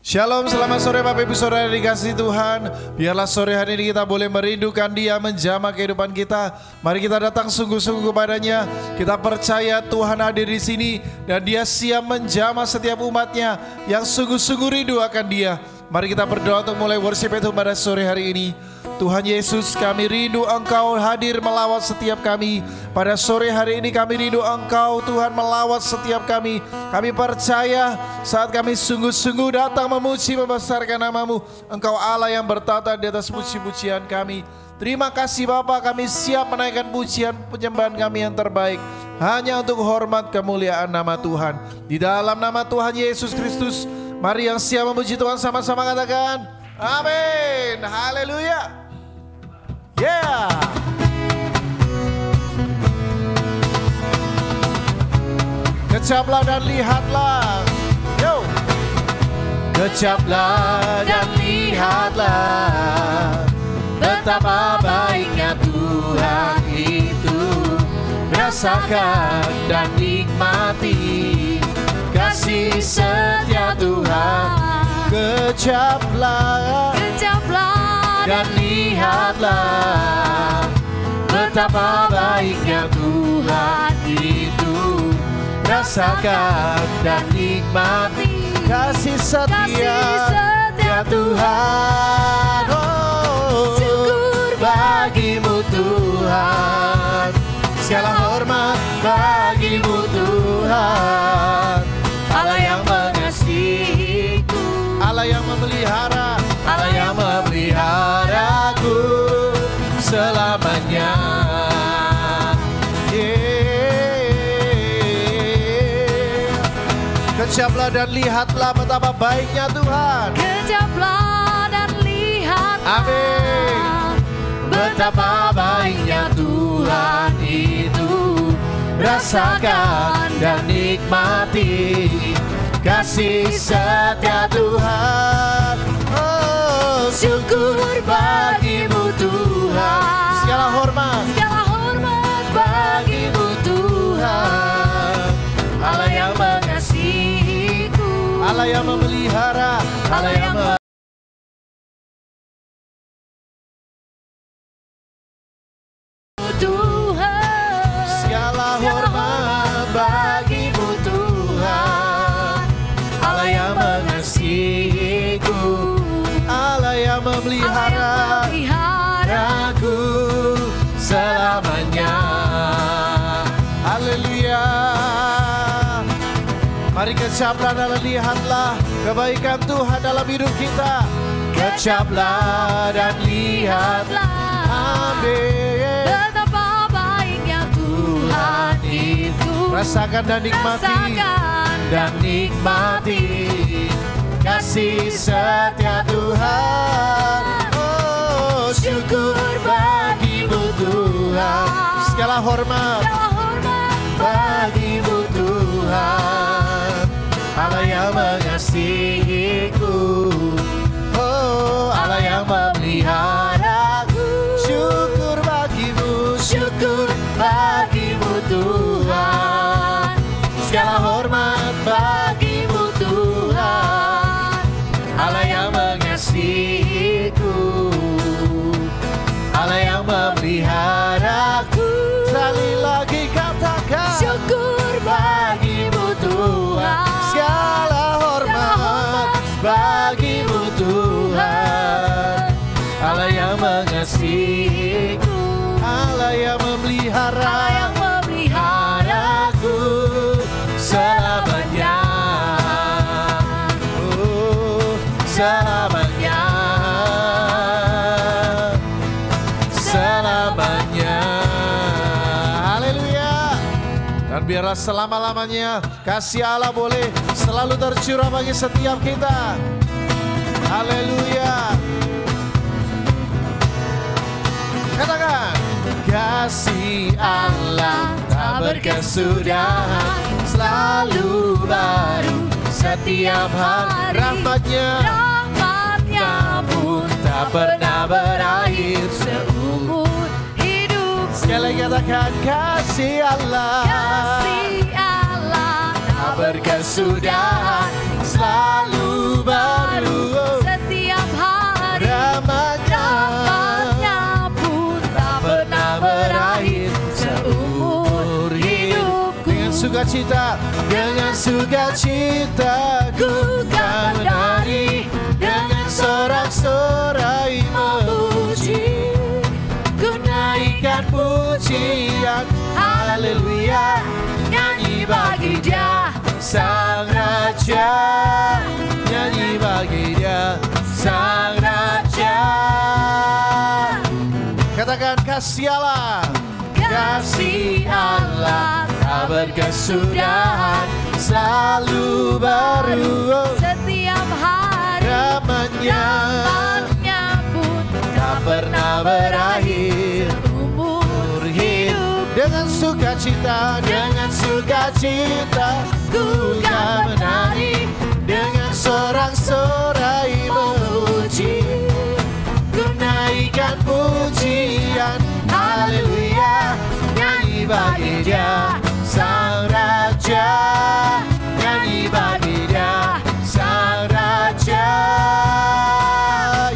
Shalom, selamat sore Bapak Ibu Saudara dikasihi Tuhan. Biarlah sore hari ini kita boleh merindukan Dia, menjamah kehidupan kita. Mari kita datang sungguh-sungguh kepadanya. Kita percaya Tuhan hadir di sini dan Dia siap menjamah setiap umatnya yang sungguh-sungguh rindu akan Dia. Mari kita berdoa untuk mulai worship itu pada sore hari ini. Tuhan Yesus, kami rindu Engkau hadir melawat setiap kami. Pada sore hari ini kami rindu Engkau Tuhan melawat setiap kami. Kami percaya saat kami sungguh-sungguh datang memuji membesarkan nama-Mu, Engkau Allah yang bertata di atas puji-pujian kami. Terima kasih Bapa, kami siap menaikkan pujian penyembahan kami yang terbaik hanya untuk hormat kemuliaan nama Tuhan. Di dalam nama Tuhan Yesus Kristus, mari yang siap memuji Tuhan sama-sama katakan amin. Haleluya. Yeah. Kecaplah dan lihatlah. Yo. Kecaplah dan lihatlah betapa baiknya Tuhan itu. Rasakan dan nikmati kasih setia Tuhan. Kecaplah dan lihatlah betapa baiknya Tuhan itu. Rasakan dan nikmati kasih setia Tuhan. Oh, syukur bagimu Tuhan, segala hormat bagimu Tuhan. Allah yang mengasihiku, Allah yang memelihara, Allah yang memeliharaku selamanya. Kecaplah dan lihatlah betapa baiknya Tuhan. Kecaplah dan lihatlah, amin, betapa baiknya Tuhan itu. Rasakan dan nikmati kasih setia Tuhan. Oh, syukur bagimu Tuhan, segala hormat bagimu Tuhan. Allah yang mengasihiku, Allah yang memelihara, Allah yang Tuhan. Segala hormat bagimu Tuhan. Allah yang mengasihiku, Allah yang memeliharaku selamanya. Haleluya. Mari kecaplah dan lihatlah kebaikan Tuhan dalam hidup kita. Kecaplah dan lihatlah, amin, Betapa baiknya Tuhan itu. rasakan dan nikmati kasih setia Tuhan. Oh, syukur bagimu Tuhan, segala hormat bagimu Tuhan. Allah yang mengasihiku, oh, Allah yang memeliharaku. Syukur bagimu Tuhan, segala hormat bagimu Tuhan. Allah yang mengasihiku, Allah yang memeliharaku. Sekali lagi katakan syukur bagimu Tuhan, segala hormat bagimu Tuhan. Allah yang mengasihiku, Allah yang memeliharaku selamanya. Oh, selamanya, selamanya. Haleluya. Dan biarlah selama-lamanya kasih Allah boleh selalu tercurah bagi setiap kita. Haleluya. Katakan, kasih Allah tak berkesudahan, selalu baru setiap hari. Rahmatnya pun tak pernah berakhir seumur hidup. Sekali lagi katakan, kasih Allah tak berkesudahan, selalu baru sukacita, dengan sukacita ku kan menari, dengan sorak-sorai memuji, ku naikkan pujian, haleluya, nyanyi bagi Dia Sang Raja, nyanyi bagi Dia Sang Raja. Katakan kasih Allah, kasih Allah tak berkesudahan, selalu baru setiap hari, ramanya pun tak pernah berakhir. umur hidup Dengan sukacita, dengan sukacita ku kan menari, dengan sorak-sorai memuji, ku naikkan pujian, haleluya, nyanyi bagi Dia Sang Raja, nyanyi bagi Dia Sang Raja.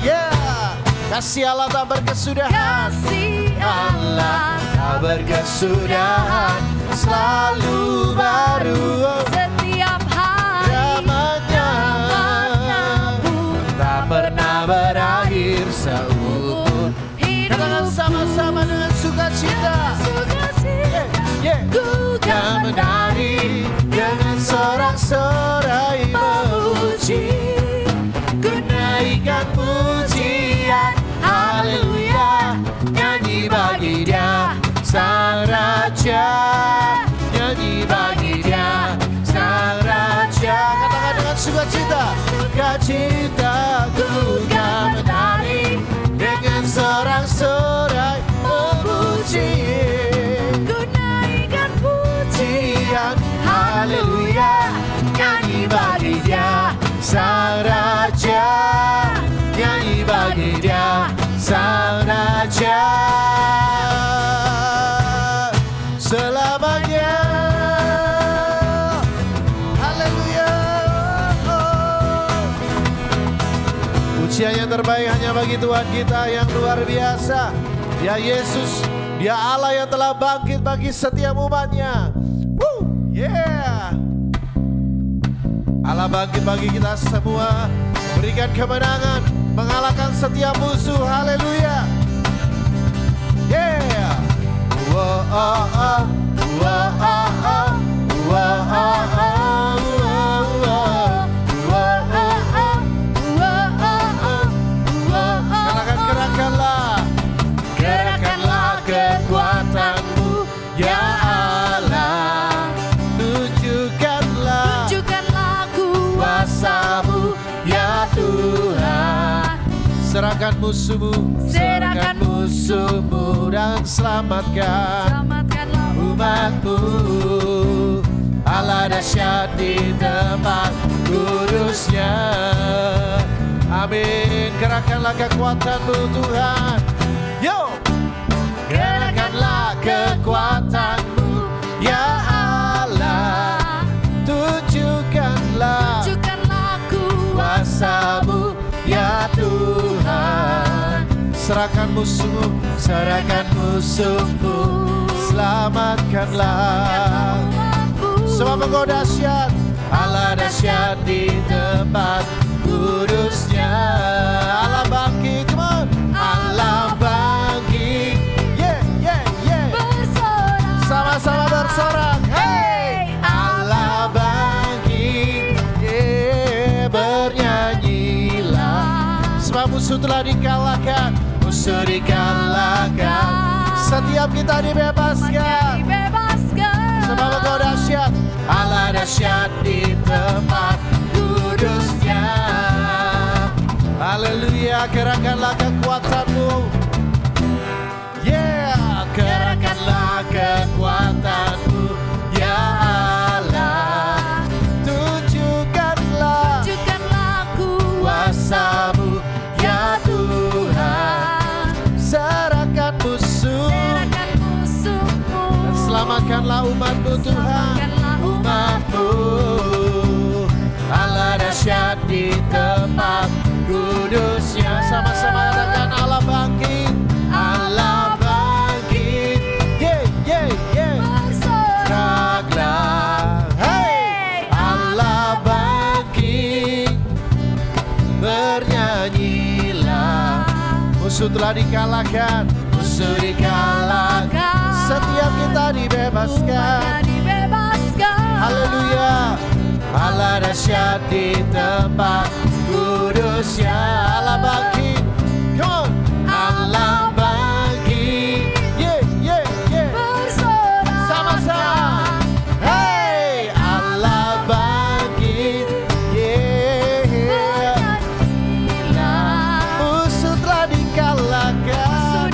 Yeah, kasih Allah tak berkesudahan, kasih Allah tak berkesudahan, selalu baru setiap hari, ramanya pun tak pernah berakhir seumur. Katakan sama-sama dengan sukacita, yeah. ku Kan menari, dengan sorak-sorai memuji, ku naikkan pujian, haleluya, nyanyi bagi Dia Sang Raja, nyanyi bagi Dia Sang Raja. Katakan dengan sukacita, sukacita ku kan menari, dengan sorak-sorai memuji, ku naikkan pujian, haleluya, nyanyi bagi Dia Sang Raja, nyanyi bagi Dia Sang Raja. Selamanya, haleluya. Pujian yang terbaik hanya bagi Tuhan kita yang luar biasa. Dia Yesus, Dia Allah yang telah bangkit bagi setiap umatnya. Woo, yeah. Allah bangkit bagi kita semua, berikan kemenangan, mengalahkan setiap musuh. Haleluya. Yeah. Whoa, oh, oh. Whoa, oh, oh. Whoa, oh, oh. Gerakanlah kekuatanmu, ya Allah. Tunjukkanlah kuasamu, ya Tuhan. Serahkan musuhmu, serahkan musuhmu, dan selamatkan umatmu. Allah dahsyat di tempat kudusnya. Amin. Gerakkanlah kekuatanmu Tuhan. Yo, gerakkanlah kekuatanmu, ya Allah. Tunjukkanlah kuasamu, ya Tuhan. Serahkan musuhmu, serahkan musuhmu, selamatkanlah. Sebab Engkau dahsyat, Allah dahsyat di tempat kudusnya. Allah bangkit, come on. Allah bangkit, yeah, yeah, yeah. Sama-sama bersorak, hey. Allah bangkit, yeah. Bernyanyilah, sebab musuh telah dikalahkan, musuh dikalahkan. Setiap kita dibebaskan, sebab Engkau dahsyat, Allah dahsyat di tempat kudusnya. Haleluya, gerakkanlah kekuatanmu, yeah. Gerakkanlah kekuatanmu, ya Allah. Tunjukkanlah kuasamu, ya Tuhan. Serahkan musuh, dan selamatkanlah umatmu Tuhan, umatmu. Allah dahsyat di tempat kudusnya. Sama-sama telah dikalahkan, musuh dikalahkan, setiap kita dibebaskan. Haleluya. Allah dahsyat di tempat kudusnya. Allah bangkit. Come on. Allah bangkit. Yeah, yeah, yeah. Sama-sama. Hey, Allah bangkit. Yeah. Musuh telah dikalahkan.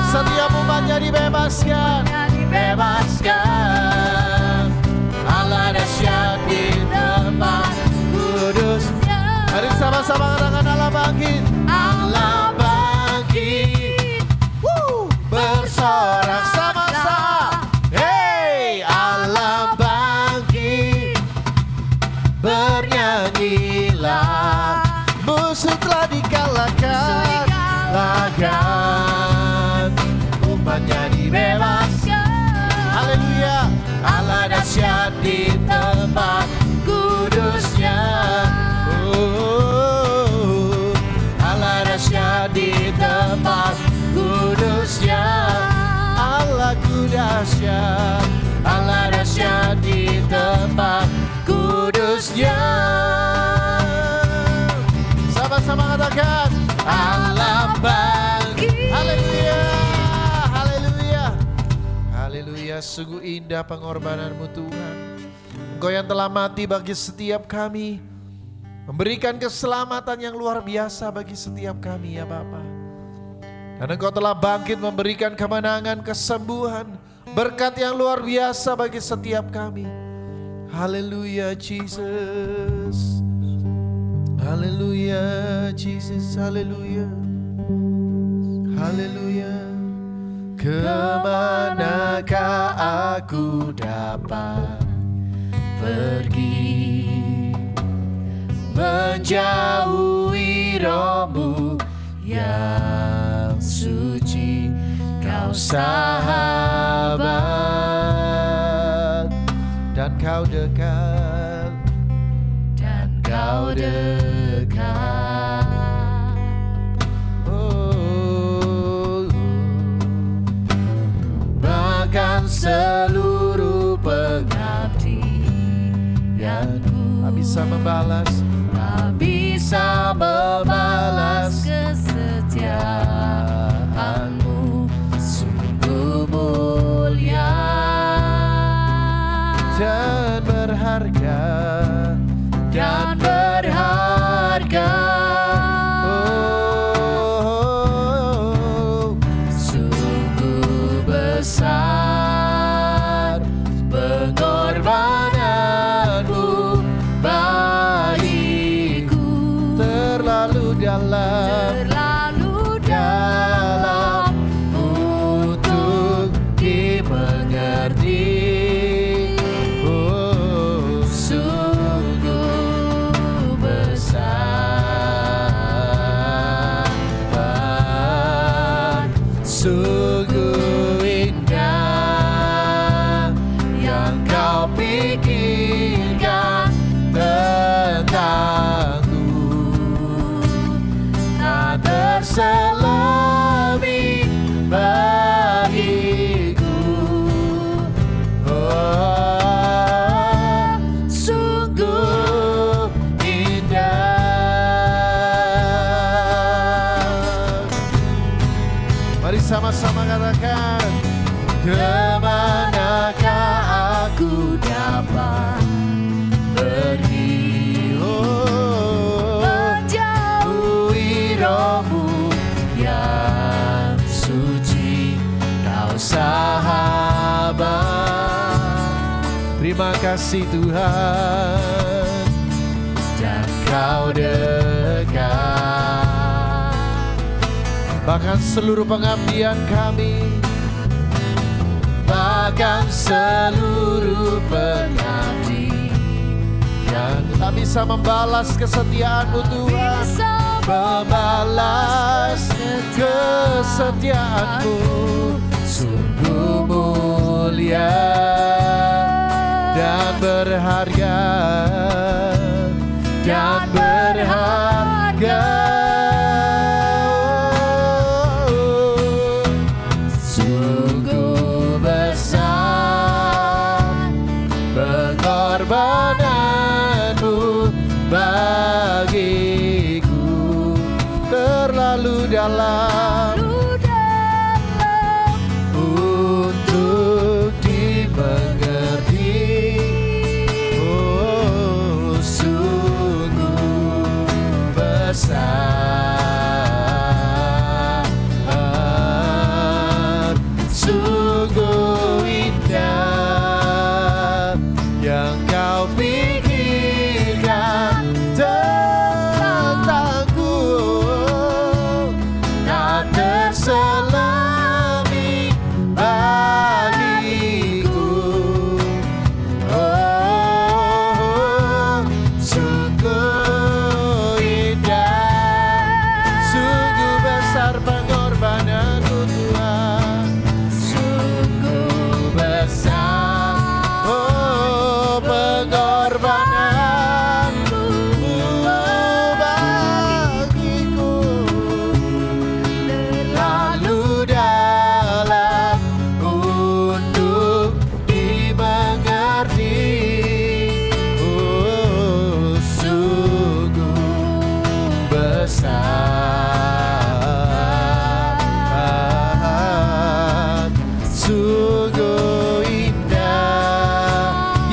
Setiap umatnya dibebaskan. Bebaskan. Allah dahsyat di tempat kudus. Mari sama-sama katakan Allah bangkit. Allah bangkit. Bersorak sama-sama. Hey, Allah bangkit. Bernyanyilah. Musuh telah dikalahkan. Lakan. Umatnya dibebaskan. Haleluya. Allah dahsyat di tempat kudusnya. Allah dahsyat di tempat kudusnya. Allahku dahsyat. Allah dahsyat di tempat kudusnya. Sama-sama katakan Allah bangkit. Haleluya. Haleluya. Haleluya. Sungguh indah pengorbananmu Tuhan. Engkau yang telah mati bagi setiap kami, memberikan keselamatan yang luar biasa bagi setiap kami ya Bapa. Dan Engkau telah bangkit memberikan kemenangan, kesembuhan, berkat yang luar biasa bagi setiap kami. Haleluya Jesus. Haleluya Jesus. Haleluya. Haleluya. Kemanakah aku dapat pergi, menjauhi rohmu yang suci, kau sahabat dan kau dekat, dan kau dekat. Oh, bahkan seluruh pengabdianku tak bisa membalas, tak bisa membalas kesetiaanmu. Sungguh mulia dan berharga, dan berharga. Oh, sungguh besar pengorbananmu bagiku, terlalu dalam untuk dimengerti. Oh, sungguh besar, sungguh indah yang kau pikirkan tentangku, tak terselami bagiku. Oh, sungguh indah. Mari sama-sama katakan, kemanakah aku dapat pergi, oh, menjauhi rohmu yang suci, kau sahabat. Terima kasih Tuhan, dan kau dekat. Bahkan seluruh pengabdian kami, bahkan seluruh pengabdian, tak bisa membalas kesetiaanmu Tuhan, membalas kesetiaanmu. Sungguh mulia dan berharga, dan berharga.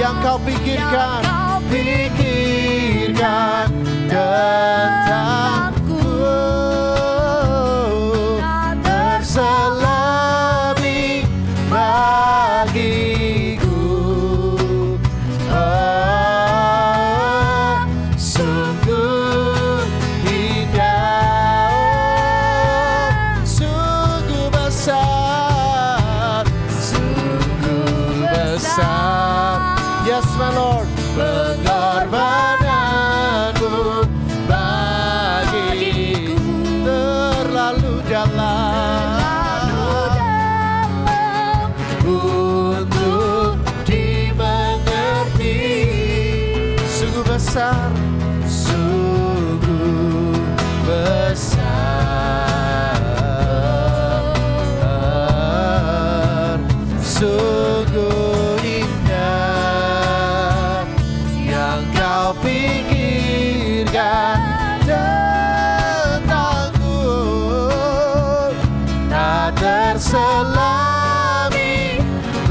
yang kau pikirkan tentangku. Terselami bagiku. Sungguh indah, sungguh besar, sungguh besar. Yes, my Lord. Pengorbananmu bagiku terlalu dalam untuk dimengerti. Sungguh besar, sungguh besar, sungguh indah yang kau pikirkan tentangku. Tak terselami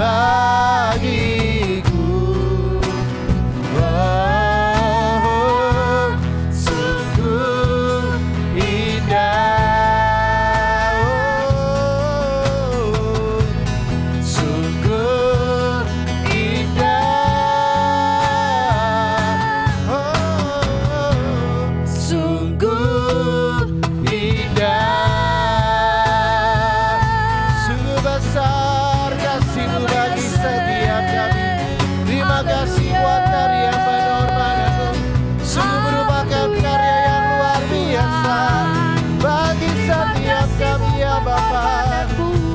bagiku. Sungguh indah, sungguh indah, sungguh indah, sungguh besar kasih-Mu bagi setiap kami. Terima kasih buat karya pengorbanan-Mu, sungguh merupakan karya yang luar biasa bagi setiap kami ya Bapa.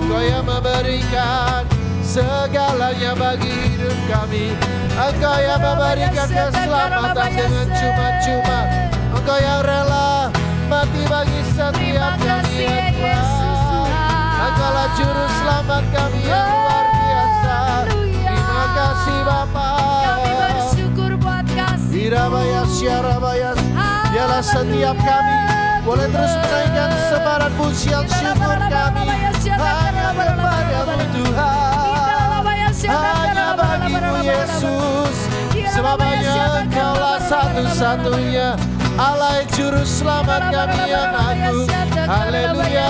Kau yang memberikan segalanya bagi hidup kami. Engkau yang memberikan keselamatan dengan cuma-cuma. Engkau yang rela mati bagi setiap kami ya Tuhan. Engkaulah juru selamat kami yang luar biasa. Terima kasih Bapa. Kami bersyukur buat kasih. Irabayas, Syarabayas. Biarlah setiap kami boleh terus menaikkan sebaran pujian syukur kami hanya kepada-Mu Tuhan, hanya bagi-Mu Yesus. Sebab hanya Engkaulah satu-satunya Allah juru selamat kami yang agung. Haleluya.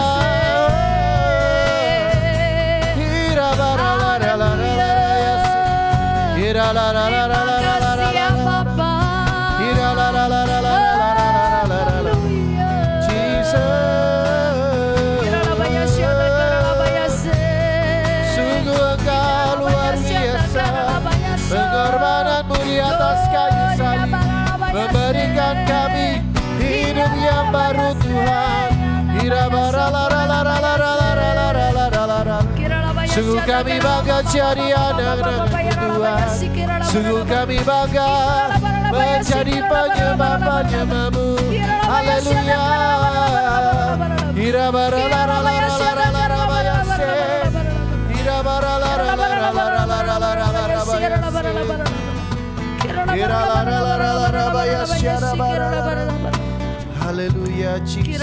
Sungguh Engkau luar biasa. Pengorbanan-Mu di atas kayu salib memberikan kami hidup yang baru Tuhan. Sungguh kami bangga jadi anak-anak Tuhan. Sungguh kami bangga menjadi penyembah-penyembah-Mu. Haleluya. Haleluya, Jesus.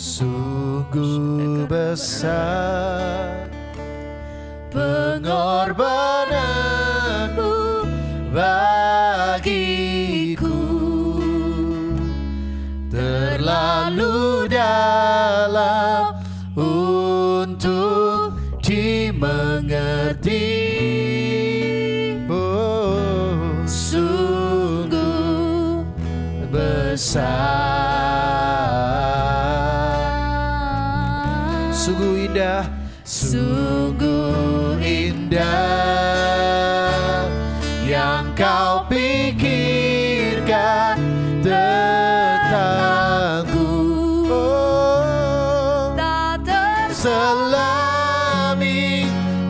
Sungguh besar pengorbanan-Mu bagiku, terlalu dalam untuk dimengerti. Oh, sungguh besar, sungguh indah, sungguh indah yang Kau pikirkan tentangku. Oh, Tak terselami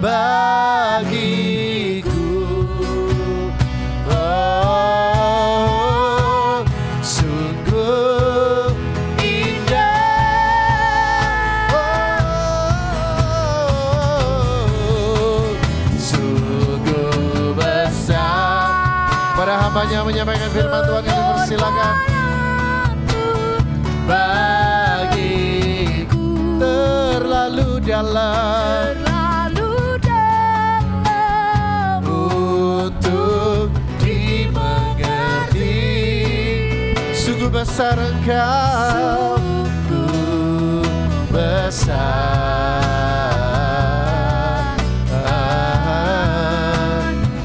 bagiku. Oh, sungguh indah. Oh, sungguh Ada hambanya menyampaikan firman Tuhan, kami persilakan. Bagiku terlalu dalam untuk dimengerti. Sungguh besar Engkau, sungguh besar,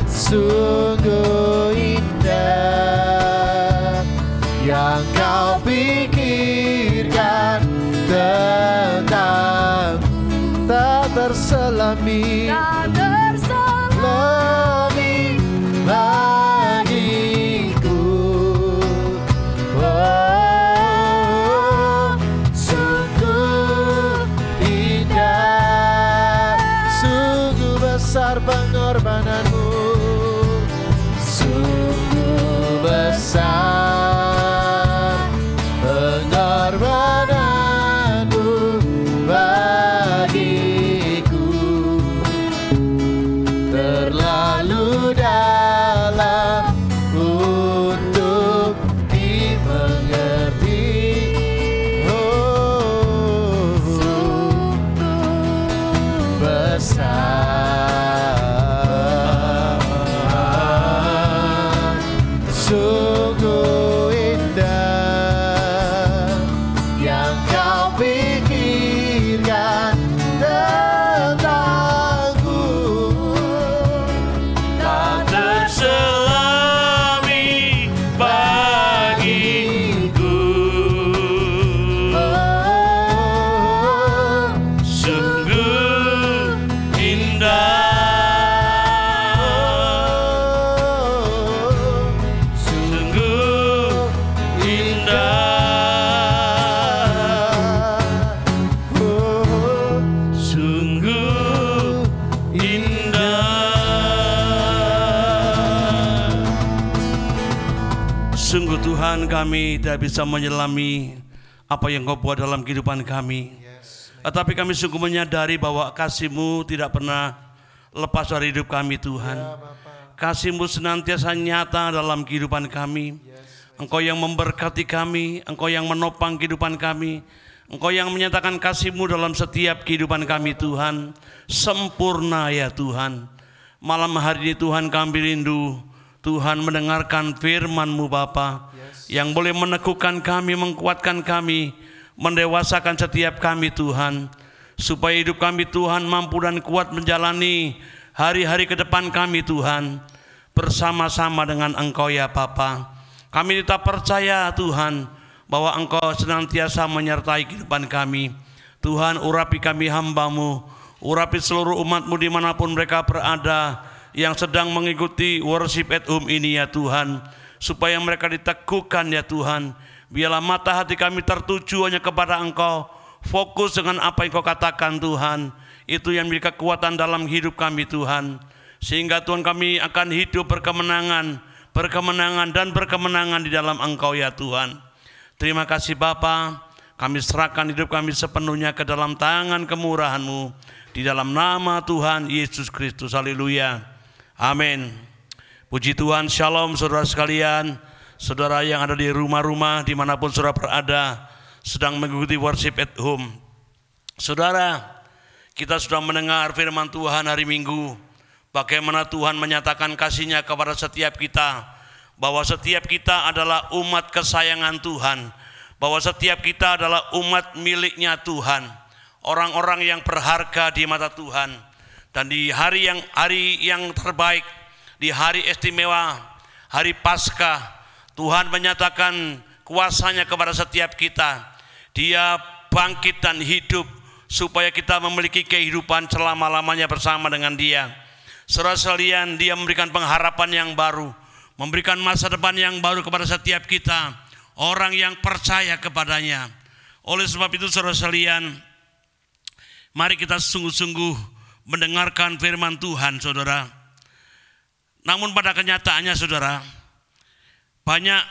sungguh indah yang Kau pikirkan tentang tak terselami bagiku. Oh, sungguh indah, sungguh besar pengorbananmu, sungguh besar pengorbananmu bagiku, terlalu dalam untuk dimengerti. Oh, sungguh besar, sungguh indah yang Kau pikirkan tentangku, tak terselami bagiku. Oh, sungguh indah, sungguh indah, oh, sungguh indah. Sungguh Tuhan, kami tidak bisa menyelami apa yang Kau buat dalam kehidupan kami. Tetapi kami sungguh menyadari bahwa kasih-Mu tidak pernah lepas dari hidup kami Tuhan. Kasih-Mu senantiasa nyata dalam kehidupan kami. Engkau yang memberkati kami, Engkau yang menopang kehidupan kami, Engkau yang menyatakan kasih-Mu dalam setiap kehidupan kami Tuhan. Sempurna ya Tuhan. Malam hari ini Tuhan kami rindu Tuhan mendengarkan firman-Mu Bapa, yang boleh meneguhkan kami, menguatkan kami, mendewasakan setiap kami Tuhan, supaya hidup kami Tuhan mampu dan kuat menjalani hari-hari ke depan kami Tuhan, bersama-sama dengan Engkau ya Bapa. Kami tetap percaya Tuhan bahwa Engkau senantiasa menyertai kehidupan kami. Tuhan, urapi kami hamba-Mu, urapi seluruh umat-Mu dimanapun mereka berada, yang sedang mengikuti worship at home ini ya Tuhan, supaya mereka diteguhkan ya Tuhan. Biarlah mata hati kami tertuju hanya kepada Engkau, fokus dengan apa yang Kau katakan Tuhan. Itu yang memberi kekuatan dalam hidup kami Tuhan, sehingga Tuhan kami akan hidup berkemenangan, berkemenangan dan berkemenangan di dalam Engkau ya Tuhan. Terima kasih Bapa, kami serahkan hidup kami sepenuhnya ke dalam tangan kemurahan-Mu, di dalam nama Tuhan Yesus Kristus. Haleluya. Amin. Puji Tuhan. Shalom saudara sekalian, saudara yang ada di rumah-rumah dimanapun saudara berada, sedang mengikuti worship at home. Saudara, kita sudah mendengar firman Tuhan hari Minggu, bagaimana Tuhan menyatakan kasih-Nya kepada setiap kita, bahwa setiap kita adalah umat kesayangan Tuhan, bahwa setiap kita adalah umat miliknya Tuhan, orang-orang yang berharga di mata Tuhan. Dan di hari yang terbaik, di hari istimewa, hari Paskah, Tuhan menyatakan kuasa-Nya kepada setiap kita. Dia bangkit dan hidup supaya kita memiliki kehidupan selama-lamanya bersama dengan Dia. Saudara sekalian, Dia memberikan pengharapan yang baru, memberikan masa depan yang baru kepada setiap kita, orang yang percaya kepadanya. Oleh sebab itu saudara sekalian, mari kita sungguh-sungguh mendengarkan firman Tuhan saudara. Namun pada kenyataannya saudara, banyak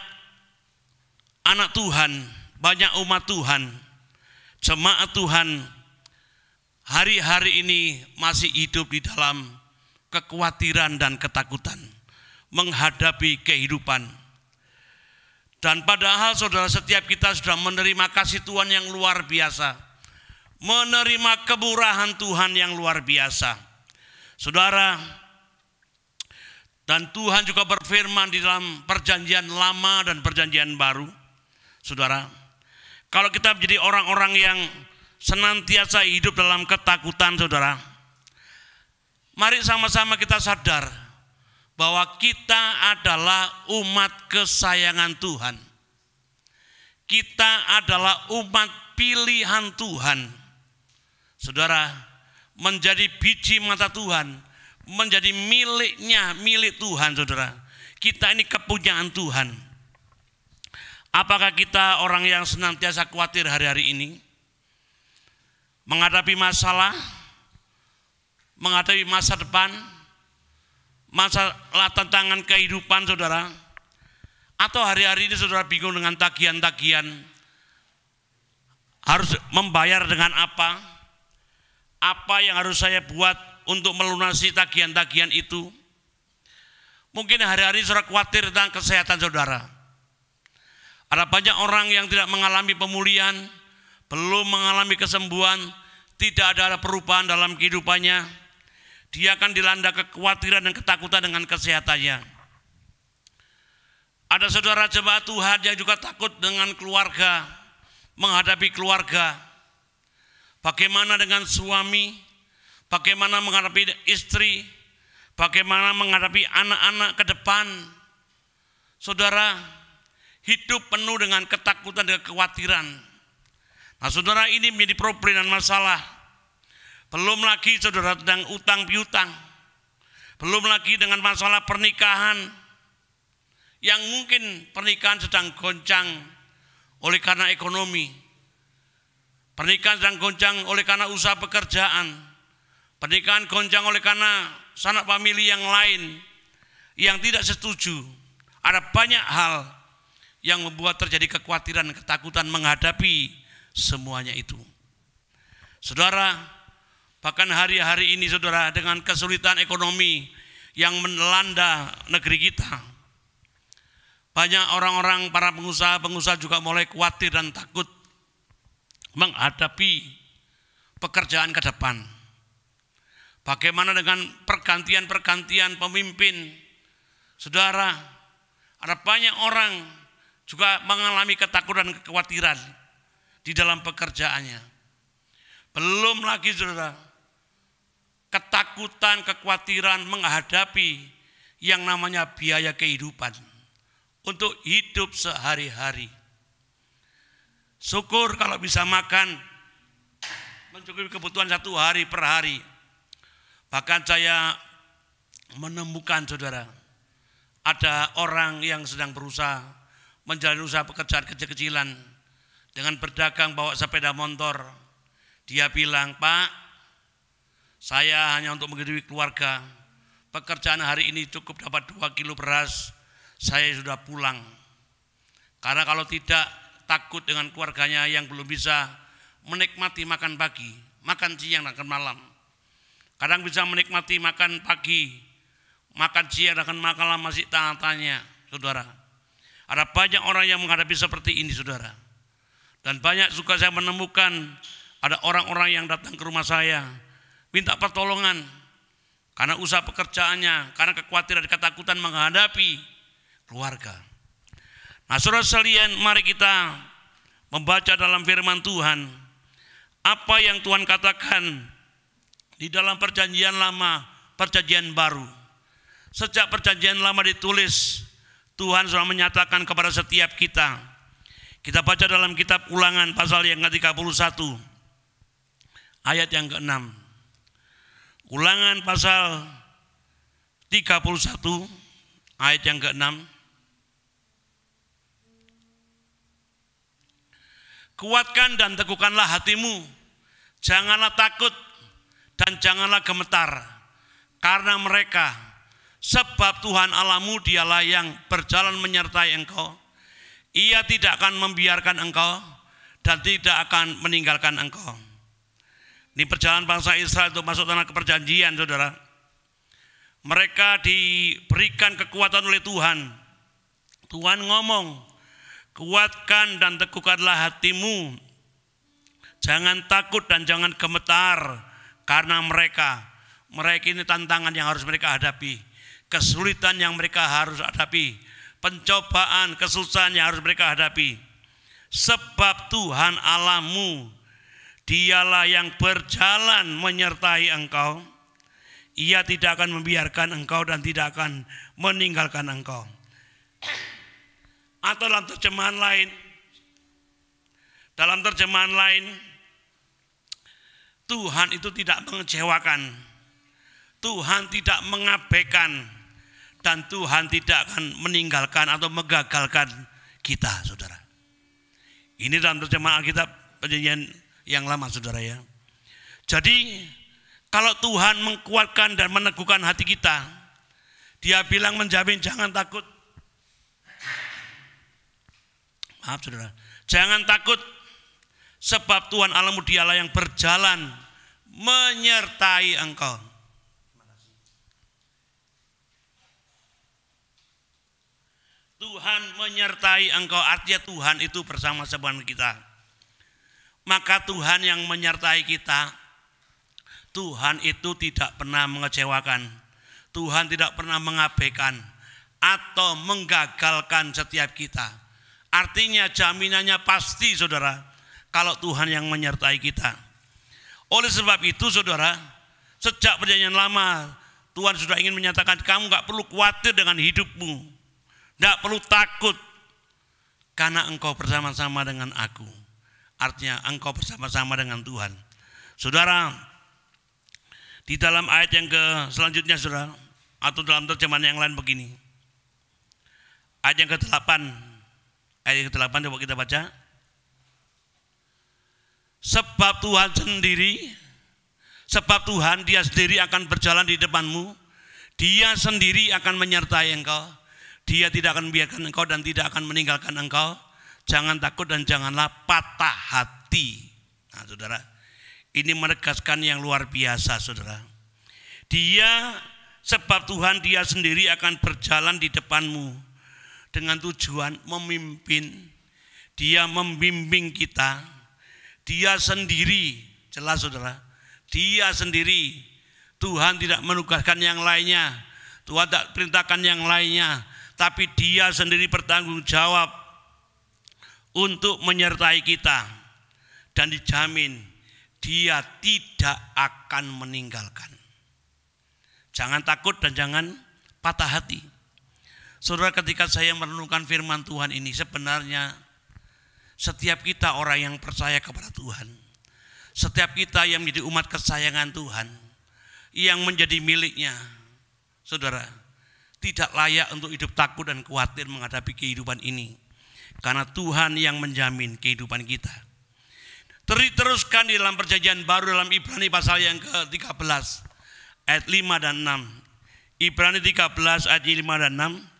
anak Tuhan, banyak umat Tuhan, jemaat Tuhan hari-hari ini masih hidup di dalam kekhawatiran dan ketakutan, menghadapi kehidupan. Dan padahal saudara, setiap kita sudah menerima kasih Tuhan yang luar biasa, menerima kemurahan Tuhan yang luar biasa. Saudara, dan Tuhan juga berfirman di dalam perjanjian lama dan perjanjian baru. Saudara, kalau kita menjadi orang-orang yang senantiasa hidup dalam ketakutan, saudara, mari sama-sama kita sadar bahwa kita adalah umat kesayangan Tuhan. Kita adalah umat pilihan Tuhan. Saudara, menjadi biji mata Tuhan, menjadi milik Tuhan, saudara. Kita ini kepunyaan Tuhan. Apakah kita orang yang senantiasa khawatir hari-hari ini? Menghadapi masalah, menghadapi masa depan, masalah tantangan kehidupan, saudara. Atau hari-hari ini saudara bingung dengan tagihan-tagihan, harus membayar dengan apa? Apa yang harus saya buat untuk melunasi tagihan-tagihan itu? Mungkin hari-hari saudara khawatir tentang kesehatan saudara. Ada banyak orang yang tidak mengalami pemulihan, belum mengalami kesembuhan, tidak ada perubahan dalam kehidupannya. Dia akan dilanda kekhawatiran dan ketakutan dengan kesehatannya. Ada saudara jemaat Tuhan yang juga takut dengan keluarga, menghadapi keluarga. Bagaimana dengan suami, bagaimana menghadapi istri, bagaimana menghadapi anak-anak ke depan. Saudara, hidup penuh dengan ketakutan dan kekhawatiran. Nah saudara, ini menjadi problem dan masalah. Belum lagi saudara tentang utang piutang. Belum lagi dengan masalah pernikahan. Yang mungkin pernikahan sedang goncang oleh karena ekonomi. Pernikahan sedang goncang oleh karena usaha pekerjaan. Pernikahan goncang oleh karena sanak famili yang lain yang tidak setuju. Ada banyak hal yang membuat terjadi kekhawatiran, ketakutan menghadapi semuanya itu. Saudara, bahkan hari-hari ini saudara, dengan kesulitan ekonomi yang melanda negeri kita, banyak orang-orang, para pengusaha juga mulai khawatir dan takut menghadapi pekerjaan ke depan. Bagaimana dengan pergantian pemimpin? Saudara, ada banyak orang juga mengalami ketakutan dan kekhawatiran di dalam pekerjaannya. Belum lagi saudara, ketakutan, kekhawatiran menghadapi yang namanya biaya kehidupan untuk hidup sehari-hari. Syukur kalau bisa makan mencukupi kebutuhan satu hari per hari. Bahkan saya menemukan saudara, ada orang yang sedang berusaha menjalani usaha pekerjaan kecil-kecilan dengan berdagang bawa sepeda motor. Dia bilang, Pak, saya hanya untuk menghidupi keluarga. Pekerjaan hari ini cukup dapat 2 kilo beras, saya sudah pulang. Karena kalau tidak, takut dengan keluarganya yang belum bisa menikmati makan pagi, makan siang dan malam. Kadang bisa menikmati makan pagi, makan siang dan malam masih tanya-tanya, saudara. Ada banyak orang yang menghadapi seperti ini, saudara. Dan banyak juga saya menemukan ada orang-orang yang datang ke rumah saya minta pertolongan karena usaha pekerjaannya, karena kekhawatiran dan ketakutan menghadapi keluarga. Nah saudara sekalian, mari kita membaca dalam firman Tuhan apa yang Tuhan katakan di dalam perjanjian lama, perjanjian baru. Sejak perjanjian lama ditulis, Tuhan sudah menyatakan kepada setiap kita. Kita baca dalam kitab Ulangan pasal yang ke-31 ayat yang ke-6. Ulangan pasal 31 ayat yang ke-6. Kuatkan dan teguhkanlah hatimu, janganlah takut dan janganlah gemetar karena mereka, sebab Tuhan Allahmu dialah yang berjalan menyertai engkau. Ia tidak akan membiarkan engkau dan tidak akan meninggalkan engkau. Ini perjalanan bangsa Israel untuk masuk tanah perjanjian, saudara. Mereka diberikan kekuatan oleh Tuhan. Tuhan ngomong, kuatkan dan teguhkanlah hatimu. Jangan takut dan jangan gemetar karena mereka ini tantangan yang harus mereka hadapi. Kesulitan yang mereka harus hadapi. Pencobaan, kesusahan yang harus mereka hadapi. Sebab Tuhan Allahmu, dialah yang berjalan menyertai engkau. Ia tidak akan membiarkan engkau dan tidak akan meninggalkan engkau. Atau dalam terjemahan lain, Tuhan itu tidak mengecewakan, Tuhan tidak mengabaikan, dan Tuhan tidak akan meninggalkan atau menggagalkan kita, saudara. Ini dalam terjemahan Alkitab Perjanjian yang lama, saudara ya. Jadi kalau Tuhan menguatkan dan meneguhkan hati kita, Dia bilang menjamin jangan takut. Maaf saudara, jangan takut sebab Tuhan Allahmu dialah yang berjalan menyertai engkau. Tuhan menyertai engkau, artinya Tuhan itu bersama-sama kita. Maka Tuhan yang menyertai kita, Tuhan itu tidak pernah mengecewakan, Tuhan tidak pernah mengabaikan atau menggagalkan setiap kita. Artinya jaminannya pasti, saudara, kalau Tuhan yang menyertai kita. Oleh sebab itu, saudara, sejak perjanjian lama Tuhan sudah ingin menyatakan kamu gak perlu khawatir dengan hidupmu, gak perlu takut, karena engkau bersama-sama dengan aku. Artinya engkau bersama-sama dengan Tuhan. Saudara, di dalam ayat yang selanjutnya, saudara, atau dalam terjemahan yang lain begini. Ayat yang ke-8. Ayat yang ke-8 coba kita baca. Sebab Tuhan Dia sendiri akan berjalan di depanmu. Dia sendiri akan menyertai engkau. Dia tidak akan membiarkan engkau dan tidak akan meninggalkan engkau. Jangan takut dan janganlah patah hati. Nah, saudara, ini menegaskan yang luar biasa, saudara. Sebab Tuhan Dia sendiri akan berjalan di depanmu dengan tujuan memimpin. Dia membimbing kita. Dia sendiri, jelas saudara, Dia sendiri. Tuhan tidak menugaskan yang lainnya, Tuhan tidak perintahkan yang lainnya, tapi Dia sendiri bertanggung jawab untuk menyertai kita. Dan dijamin Dia tidak akan meninggalkan. Jangan takut dan jangan patah hati. Saudara, ketika saya merenungkan firman Tuhan ini, sebenarnya setiap kita orang yang percaya kepada Tuhan, setiap kita yang menjadi umat kesayangan Tuhan, yang menjadi miliknya, saudara, tidak layak untuk hidup takut dan khawatir menghadapi kehidupan ini. Karena Tuhan yang menjamin kehidupan kita. Teruskan di dalam perjanjian baru dalam Ibrani pasal yang ke-13 ayat 5 dan 6. Ibrani 13 ayat 5 dan 6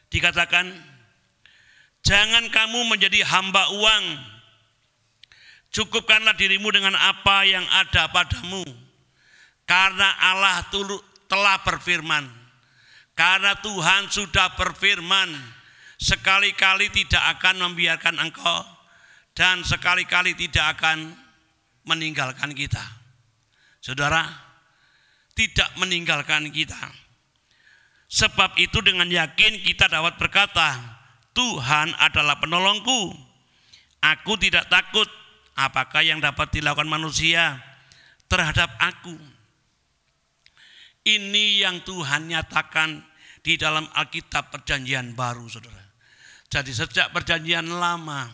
dikatakan, jangan kamu menjadi hamba uang, cukupkanlah dirimu dengan apa yang ada padamu, karena Allah telah berfirman. Karena Tuhan sudah berfirman, sekali-kali tidak akan membiarkan engkau dan sekali-kali tidak akan meninggalkan kita. Saudara, tidak meninggalkan kita. Sebab itu dengan yakin kita dapat berkata, Tuhan adalah penolongku. Aku tidak takut apakah yang dapat dilakukan manusia terhadap aku. Ini yang Tuhan nyatakan di dalam Alkitab Perjanjian Baru, saudara. Jadi sejak Perjanjian Lama,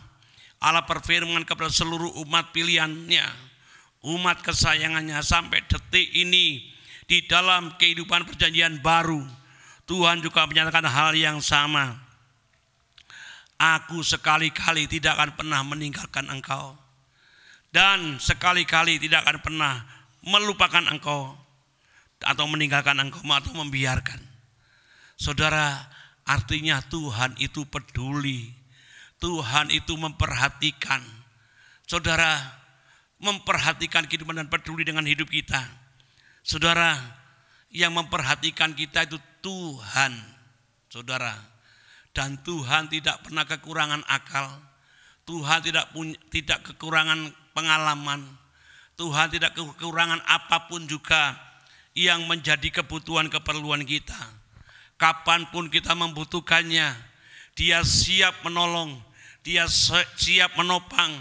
Allah berfirman kepada seluruh umat pilihannya, umat kesayangannya, sampai detik ini di dalam kehidupan Perjanjian Baru, Tuhan juga menyatakan hal yang sama. Aku sekali-kali tidak akan pernah meninggalkan engkau, dan sekali-kali tidak akan pernah melupakan engkau atau meninggalkan engkau atau membiarkan. Saudara, artinya Tuhan itu peduli, Tuhan itu memperhatikan. Saudara, memperhatikan kehidupan dan peduli dengan hidup kita. Saudara, yang memperhatikan kita itu Tuhan, saudara. Dan Tuhan tidak pernah kekurangan akal. Tuhan tidak kekurangan pengalaman. Tuhan tidak kekurangan apapun juga yang menjadi kebutuhan keperluan kita. Kapanpun kita membutuhkannya, Dia siap menolong, Dia siap menopang,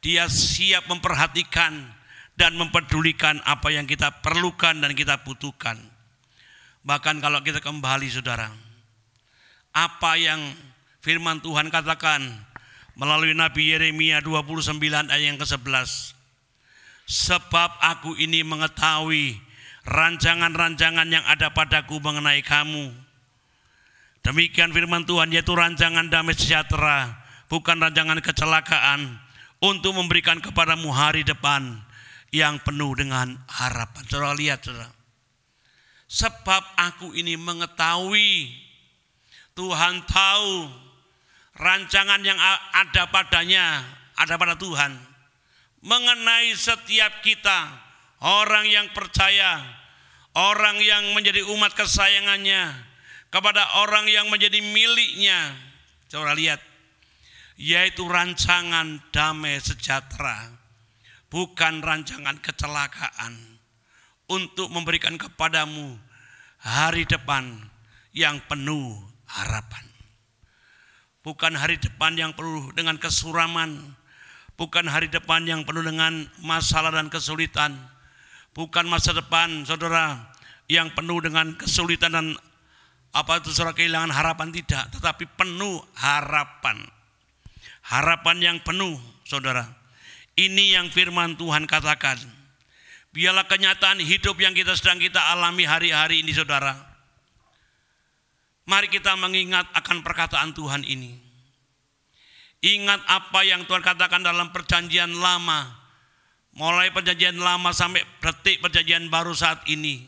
Dia siap memperhatikan dan mempedulikan apa yang kita perlukan dan kita butuhkan. Bahkan kalau kita kembali saudara, apa yang firman Tuhan katakan melalui Nabi Yeremia 29 ayat yang ke-11. Sebab aku ini mengetahui rancangan-rancangan yang ada padaku mengenai kamu. Demikian firman Tuhan, yaitu rancangan damai sejahtera, bukan rancangan kecelakaan, untuk memberikan kepadamu hari depan yang penuh dengan harapan. Saudara lihat saudara. Sebab aku ini mengetahui, Tuhan tahu rancangan yang ada padanya, ada pada Tuhan mengenai setiap kita, orang yang percaya, orang yang menjadi umat kesayangannya, kepada orang yang menjadi miliknya. Saudara lihat, yaitu rancangan damai sejahtera, bukan rancangan kecelakaan, untuk memberikan kepadamu hari depan yang penuh harapan. Bukan hari depan yang penuh dengan kesuraman, bukan hari depan yang penuh dengan masalah dan kesulitan, bukan masa depan saudara yang penuh dengan kesulitan dan apa itu saudara kehilangan harapan, tidak, tetapi penuh harapan. Harapan yang penuh saudara. Ini yang firman Tuhan katakan. Biarlah kenyataan hidup yang sedang kita alami hari-hari ini saudara. Mari kita mengingat akan perkataan Tuhan ini. Ingat apa yang Tuhan katakan dalam perjanjian lama. Mulai perjanjian lama sampai detik perjanjian baru saat ini.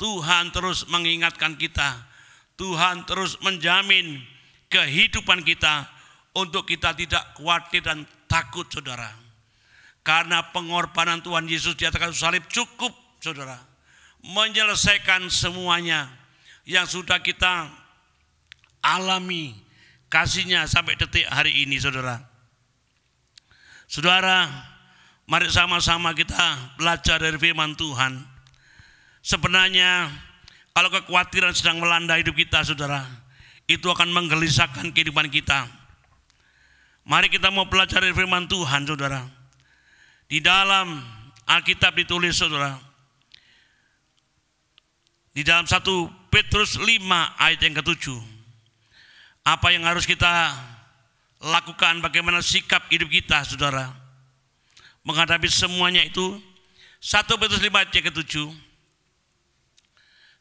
Tuhan terus mengingatkan kita. Tuhan terus menjamin kehidupan kita untuk kita tidak khawatir dan takut saudara. Karena pengorbanan Tuhan Yesus di atas kayu salib cukup saudara. Menyelesaikan semuanya yang sudah kita alami kasih-Nya sampai detik hari ini saudara. Saudara, mari sama-sama kita belajar dari firman Tuhan. Sebenarnya kalau kekhawatiran sedang melanda hidup kita saudara, itu akan menggelisahkan kehidupan kita. Mari kita mau belajar dari firman Tuhan saudara. Di dalam Alkitab ditulis saudara, di dalam 1 Petrus 5 ayat yang ke-7. Apa yang harus kita lakukan, bagaimana sikap hidup kita saudara menghadapi semuanya itu. 1 Petrus 5 ayat yang ke-7.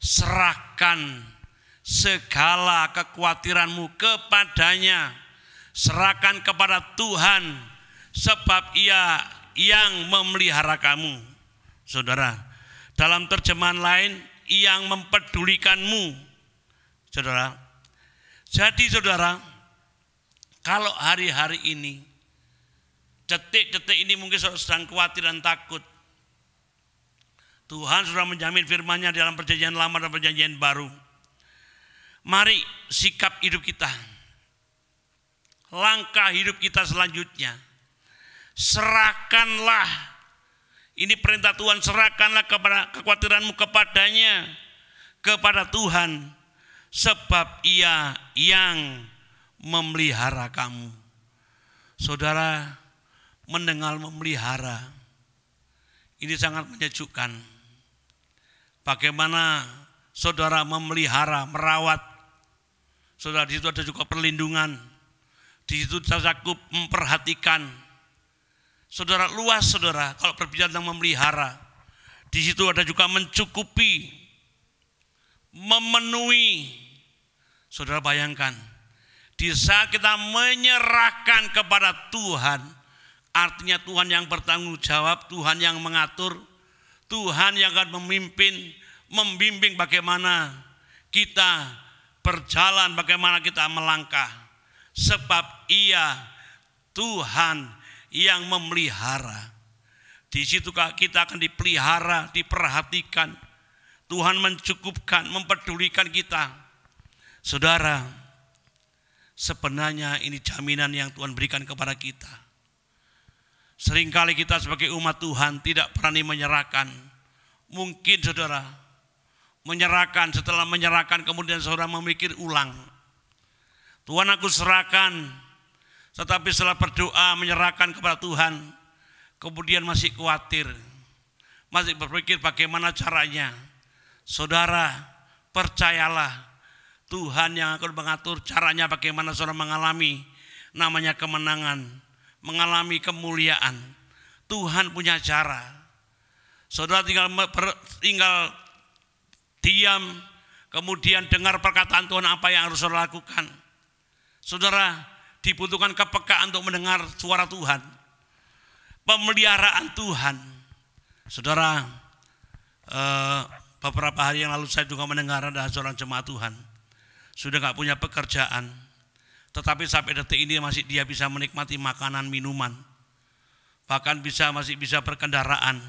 Serahkan segala kekhawatiranmu kepadanya. Serahkan kepada Tuhan, sebab Ia yang memelihara kamu. Saudara, dalam terjemahan lain, yang mempedulikanmu. Saudara, jadi saudara, kalau hari-hari ini, detik-detik ini mungkin saudara sedang khawatir dan takut. Tuhan sudah menjamin firman-Nya dalam perjanjian lama dan perjanjian baru. Mari sikap hidup kita, langkah hidup kita selanjutnya, serahkanlah. Ini perintah Tuhan, serahkanlah kepada kekhawatiranmu kepadanya, kepada Tuhan, sebab Ia yang memelihara kamu. Saudara, mendengar memelihara, ini sangat menyejukkan. Bagaimana saudara memelihara, merawat. Saudara, di situ ada juga perlindungan. Di situ cukup memperhatikan. Saudara, luas saudara kalau berbicara tentang memelihara. Di situ ada juga mencukupi, memenuhi. Saudara bayangkan, di saat kita menyerahkan kepada Tuhan, artinya Tuhan yang bertanggung jawab, Tuhan yang mengatur, Tuhan yang akan memimpin, membimbing bagaimana kita berjalan, bagaimana kita melangkah. Sebab Ia Tuhan yang memelihara. Di situ kita akan dipelihara, diperhatikan. Tuhan mencukupkan, mempedulikan kita. Saudara, sebenarnya ini jaminan yang Tuhan berikan kepada kita. Seringkali kita sebagai umat Tuhan tidak berani menyerahkan. Mungkin saudara menyerahkan, setelah menyerahkan kemudian saudara memikir ulang. Tuhan aku serahkan, tetapi setelah berdoa menyerahkan kepada Tuhan, kemudian masih khawatir, masih berpikir bagaimana caranya. Saudara, percayalah Tuhan yang akan mengatur caranya bagaimana saudara mengalami namanya kemenangan, mengalami kemuliaan. Tuhan punya cara. Saudara tinggal diam, kemudian dengar perkataan Tuhan apa yang harus saudara lakukan. Saudara, dibutuhkan kepekaan untuk mendengar suara Tuhan, pemeliharaan Tuhan. Saudara, beberapa hari yang lalu saya juga mendengar ada seorang jemaat Tuhan sudah gak punya pekerjaan, tetapi sampai detik ini masih dia bisa menikmati makanan, minuman, bahkan masih bisa berkendaraan.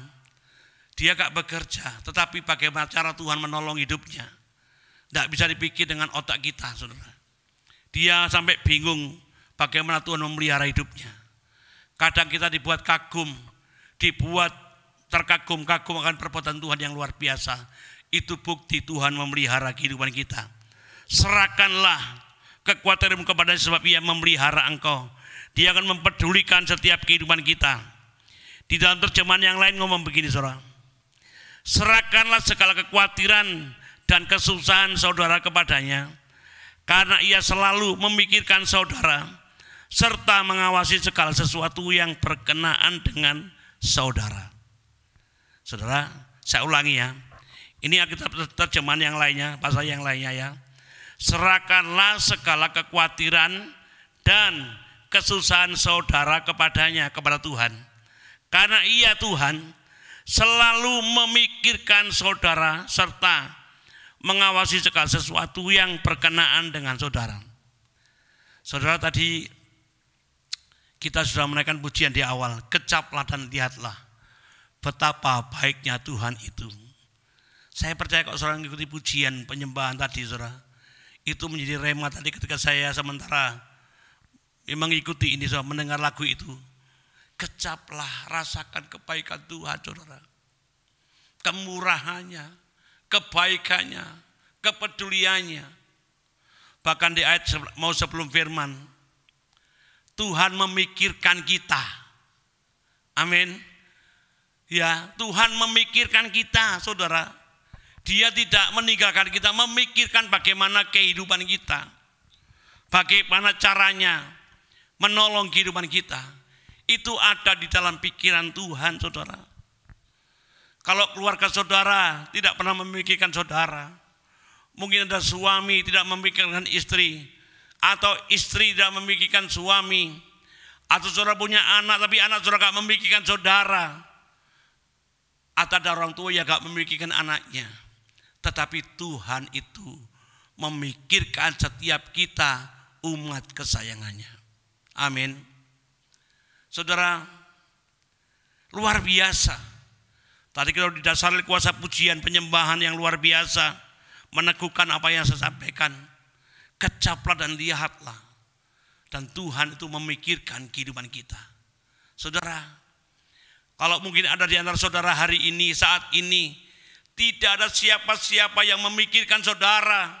Dia gak bekerja, tetapi bagaimana cara Tuhan menolong hidupnya, tidak bisa dipikir dengan otak kita, saudara. Dia sampai bingung bagaimana Tuhan memelihara hidupnya. Kadang kita dibuat kagum, dibuat terkagum-kagum akan perbuatan Tuhan yang luar biasa. Itu bukti Tuhan memelihara kehidupan kita. Serahkanlah kekuatanmu kepada-Nya sebab Ia memelihara engkau. Dia akan mempedulikan setiap kehidupan kita. Di dalam terjemahan yang lain ngomong begini, saudara. Serahkanlah segala kekhawatiran dan kesusahan saudara kepada-Nya, karena Ia selalu memikirkan saudara serta mengawasi segala sesuatu yang berkenaan dengan saudara. Saudara, saya ulangi ya. Ini Alkitab terjemahan yang lainnya, pasal yang lainnya ya. Serahkanlah segala kekhawatiran dan kesusahan saudara kepada-Nya, kepada Tuhan. Karena Ia Tuhan selalu memikirkan saudara serta mengawasi segala sesuatu yang berkenaan dengan saudara. Saudara, tadi kita sudah menaikkan pujian di awal. Kecaplah dan lihatlah betapa baiknya Tuhan itu. Saya percaya kalau saudara mengikuti pujian penyembahan tadi, saudara, itu menjadi rema tadi ketika saya sementara mengikuti ini, saudara, mendengar lagu itu. Kecaplah, rasakan kebaikan Tuhan, saudara. Kemurahannya, kebaikannya, kepeduliannya. Bahkan di ayat mau sebelum firman, Tuhan memikirkan kita. Amin. Ya, Tuhan memikirkan kita, saudara. Dia tidak meninggalkan kita, memikirkan bagaimana kehidupan kita. Bagaimana caranya menolong kehidupan kita. Itu ada di dalam pikiran Tuhan, saudara. Kalau keluarga saudara tidak pernah memikirkan saudara, mungkin ada suami tidak memikirkan istri, atau istri tidak memikirkan suami, atau saudara punya anak tapi anak saudara gak memikirkan saudara, atau ada orang tua yang gak memikirkan anaknya. Tetapi Tuhan itu memikirkan setiap kita umat kesayangannya. Amin. Saudara, luar biasa. Tadi kita didasari kuasa pujian penyembahan yang luar biasa, meneguhkan apa yang saya sampaikan. Kecaplah dan lihatlah. Dan Tuhan itu memikirkan kehidupan kita. Saudara, kalau mungkin ada di antara saudara hari ini, saat ini, tidak ada siapa-siapa yang memikirkan saudara,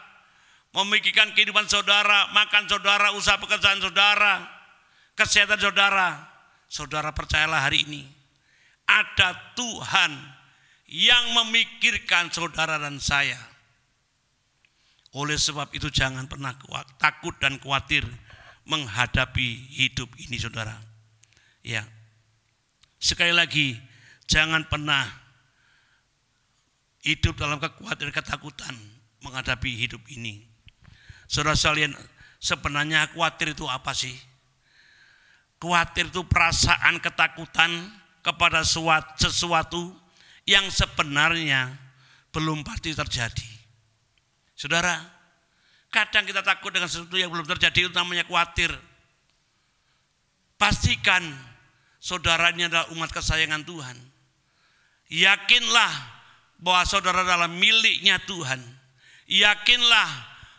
memikirkan kehidupan saudara, makan saudara, usaha pekerjaan saudara, kesehatan saudara. Saudara percayalah hari ini, ada Tuhan yang memikirkan saudara dan saya. Oleh sebab itu jangan pernah takut dan khawatir menghadapi hidup ini, saudara. Ya, sekali lagi, jangan pernah hidup dalam kekhawatiran, ketakutan menghadapi hidup ini. Saudara sekalian, sebenarnya khawatir itu apa sih? Khawatir itu perasaan ketakutan kepada sesuatu yang sebenarnya belum pasti terjadi. Saudara, kadang kita takut dengan sesuatu yang belum terjadi, itu namanya khawatir. Pastikan saudara ini adalah umat kesayangan Tuhan. Yakinlah bahwa saudara adalah miliknya Tuhan. Yakinlah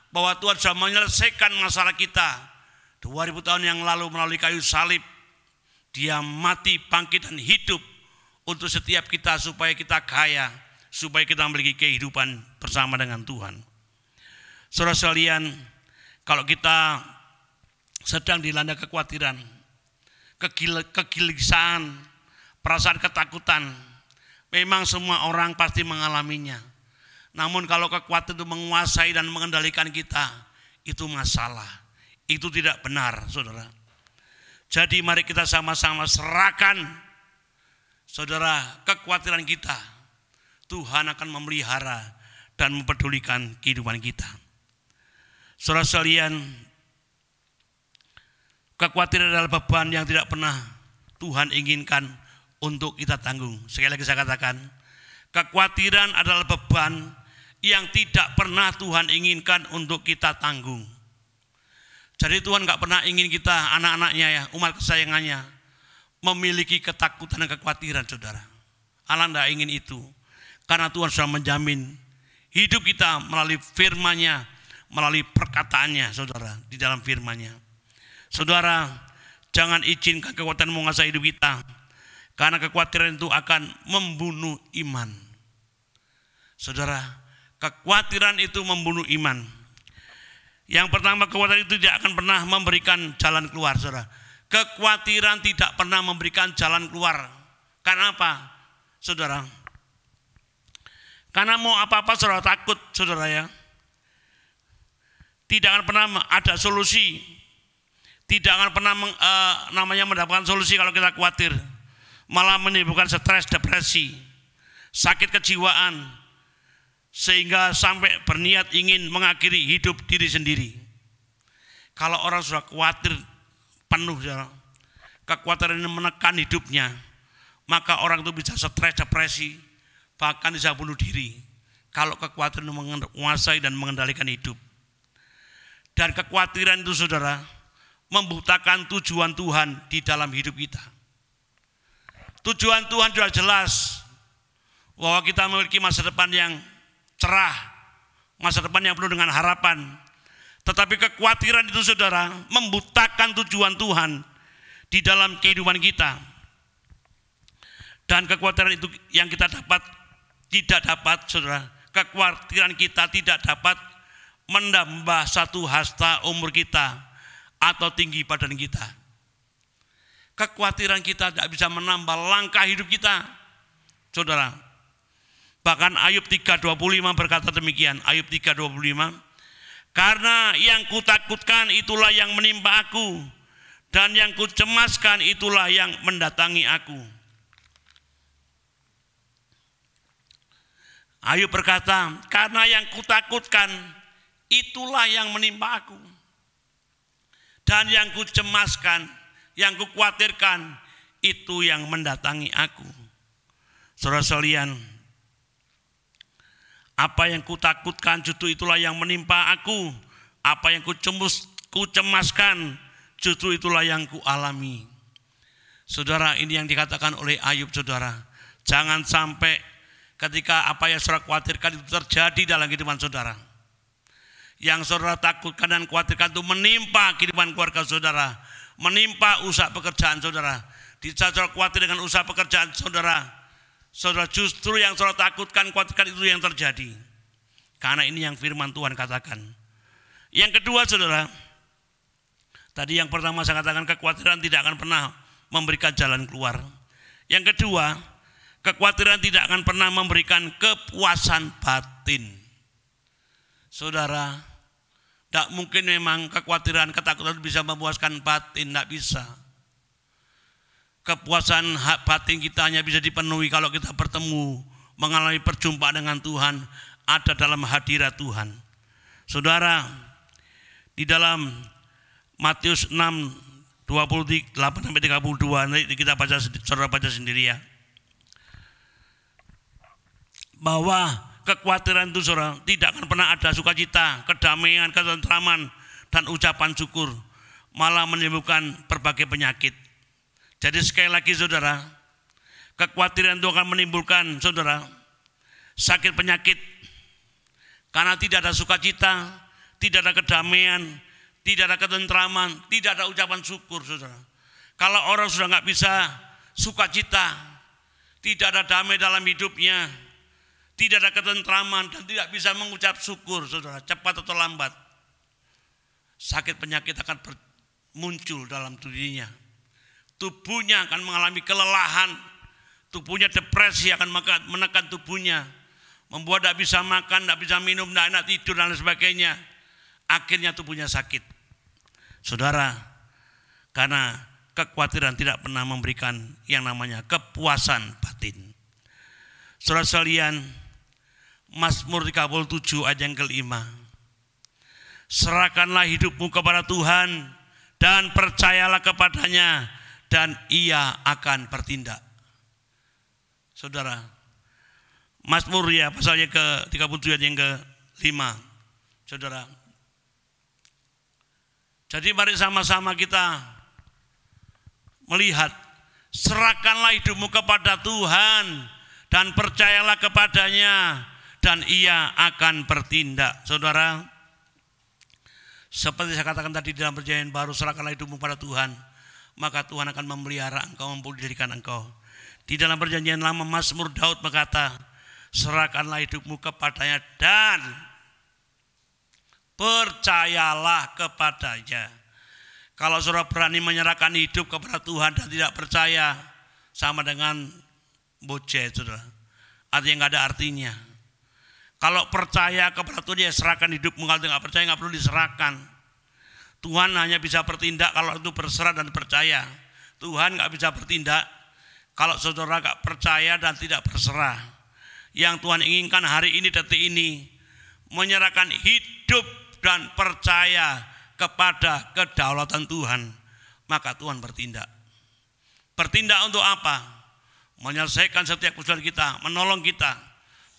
bahwa Tuhan sudah menyelesaikan masalah kita 2000 tahun yang lalu melalui kayu salib. Dia mati, bangkit, dan hidup untuk setiap kita supaya kita kaya, supaya kita memiliki kehidupan bersama dengan Tuhan. Saudara sekalian, kalau kita sedang dilanda kekhawatiran, kegelisahan, perasaan ketakutan, memang semua orang pasti mengalaminya. Namun kalau kekhawatiran itu menguasai dan mengendalikan kita, itu masalah. Itu tidak benar, saudara. Jadi mari kita sama-sama serahkan, saudara, kekhawatiran kita. Tuhan akan memelihara dan mempedulikan kehidupan kita. Saudara sekalian, kekhawatiran adalah beban yang tidak pernah Tuhan inginkan untuk kita tanggung. Sekali lagi saya katakan, kekhawatiran adalah beban yang tidak pernah Tuhan inginkan untuk kita tanggung. Jadi Tuhan gak pernah ingin kita, anak-anaknya ya, umat kesayangannya, memiliki ketakutan dan kekhawatiran, saudara. Allah tidak ingin itu. Karena Tuhan sudah menjamin hidup kita melalui firman-Nya, melalui perkataannya, saudara, di dalam firman-Nya. Saudara, jangan izinkan kekhawatiran menguasai hidup kita. Karena kekhawatiran itu akan membunuh iman. Saudara, kekhawatiran itu membunuh iman. Yang pertama, kekhawatiran itu tidak akan pernah memberikan jalan keluar, saudara. Kekhawatiran tidak pernah memberikan jalan keluar. Karena apa, saudara? Karena mau apa-apa saudara takut, saudara ya. Tidak akan pernah ada solusi. Tidak akan pernah mendapatkan solusi kalau kita khawatir. Malah menimbulkan stres, depresi, sakit kejiwaan, sehingga sampai berniat ingin mengakhiri hidup diri sendiri. Kalau orang sudah khawatir penuh, kekhawatiran ini menekan hidupnya, maka orang itu bisa stres, depresi, bahkan bisa bunuh diri. Kalau kekhawatiran menguasai dan mengendalikan hidup. Dan kekhawatiran itu, saudara, membutakan tujuan Tuhan di dalam hidup kita. Tujuan Tuhan sudah jelas bahwa kita memiliki masa depan yang cerah, masa depan yang penuh dengan harapan. Tetapi kekhawatiran itu, saudara, membutakan tujuan Tuhan di dalam kehidupan kita. Dan kekhawatiran itu yang kita tidak dapat, saudara, kekhawatiran kita tidak dapat menambah satu hasta umur kita atau tinggi badan kita. Kekhawatiran kita tidak bisa menambah langkah hidup kita, saudara. Bahkan Ayub 3:25 berkata demikian. Ayub 3:25, karena yang kutakutkan itulah yang menimpa aku, dan yang kucemaskan itulah yang mendatangi aku. Ayub berkata, karena yang kutakutkan itulah yang menimpa aku, dan yang kucemaskan, yang kukhawatirkan itu yang mendatangi aku. Saudara sekalian, apa yang kutakutkan justru itulah yang menimpa aku. Apa yang kucemaskan justru itulah yang kualami. Saudara, ini yang dikatakan oleh Ayub, saudara. Jangan sampai ketika apa yang saudara khawatirkan itu terjadi dalam kehidupan saudara. Yang saudara takutkan dan khawatirkan itu menimpa kehidupan keluarga saudara, menimpa usaha pekerjaan saudara. Di saat saudara khawatir dengan usaha pekerjaan saudara, saudara justru yang saudara takutkan, khawatirkan itu yang terjadi. Karena ini yang firman Tuhan katakan. Yang kedua, saudara, tadi yang pertama saya katakan kekhawatiran tidak akan pernah memberikan jalan keluar. Yang kedua, kekhawatiran tidak akan pernah memberikan kepuasan batin. Saudara, tidak mungkin memang kekhawatiran, ketakutan bisa memuaskan batin, tidak bisa. Kepuasan batin kita hanya bisa dipenuhi kalau kita bertemu, mengalami perjumpaan dengan Tuhan, ada dalam hadirat Tuhan. Saudara, di dalam Matius 6:28-32, nanti kita baca, saudara baca sendiri ya. Bahwa kekhawatiran itu, saudara, tidak akan pernah ada sukacita, kedamaian, ketentraman, dan ucapan syukur, malah menimbulkan berbagai penyakit. Jadi sekali lagi, saudara, Kekhawatiran itu akan menimbulkan, saudara, sakit penyakit. Karena tidak ada sukacita, tidak ada kedamaian, tidak ada ketentraman, tidak ada ucapan syukur, saudara. Kalau orang sudah nggak bisa sukacita, tidak ada damai dalam hidupnya, tidak ada ketentraman dan tidak bisa mengucap syukur, saudara, cepat atau lambat sakit penyakit akan muncul dalam dirinya. Tubuhnya akan mengalami kelelahan, tubuhnya depresi akan menekan tubuhnya, membuat tidak bisa makan, tidak bisa minum, tidak enak tidur dan lain sebagainya. Akhirnya tubuhnya sakit. Saudara, karena kekhawatiran tidak pernah memberikan yang namanya kepuasan batin. Saudara sekalian, Mazmur 37 ayat yang kelima. Serahkanlah hidupmu kepada Tuhan dan percayalah kepadanya dan Ia akan bertindak. Saudara, Mazmur ya pasalnya ke-37 ayat yang ke-5. Saudara, jadi mari sama-sama kita melihat, serahkanlah hidupmu kepada Tuhan dan percayalah kepadanya dan Ia akan bertindak. Saudara, seperti saya katakan tadi dalam perjanjian baru, serahkanlah hidupmu pada Tuhan, maka Tuhan akan memelihara engkau, memulihkan engkau. Di dalam perjanjian lama, Mazmur Daud berkata, serahkanlah hidupmu kepadanya dan percayalah kepadanya. Kalau saudara berani menyerahkan hidup kepada Tuhan dan tidak percaya, sama dengan bocah, saudara. Artinya nggak ada artinya. Kalau percaya kepada Tuhan, ya serahkan hidupmu. Kalau tidak percaya, nggak perlu diserahkan. Tuhan hanya bisa bertindak kalau itu berserah dan percaya. Tuhan nggak bisa bertindak kalau saudara nggak percaya dan tidak berserah. Yang Tuhan inginkan hari ini, detik ini, menyerahkan hidup dan percaya kepada kedaulatan Tuhan, maka Tuhan bertindak. Bertindak untuk apa? Menyelesaikan setiap persoalan kita, menolong kita,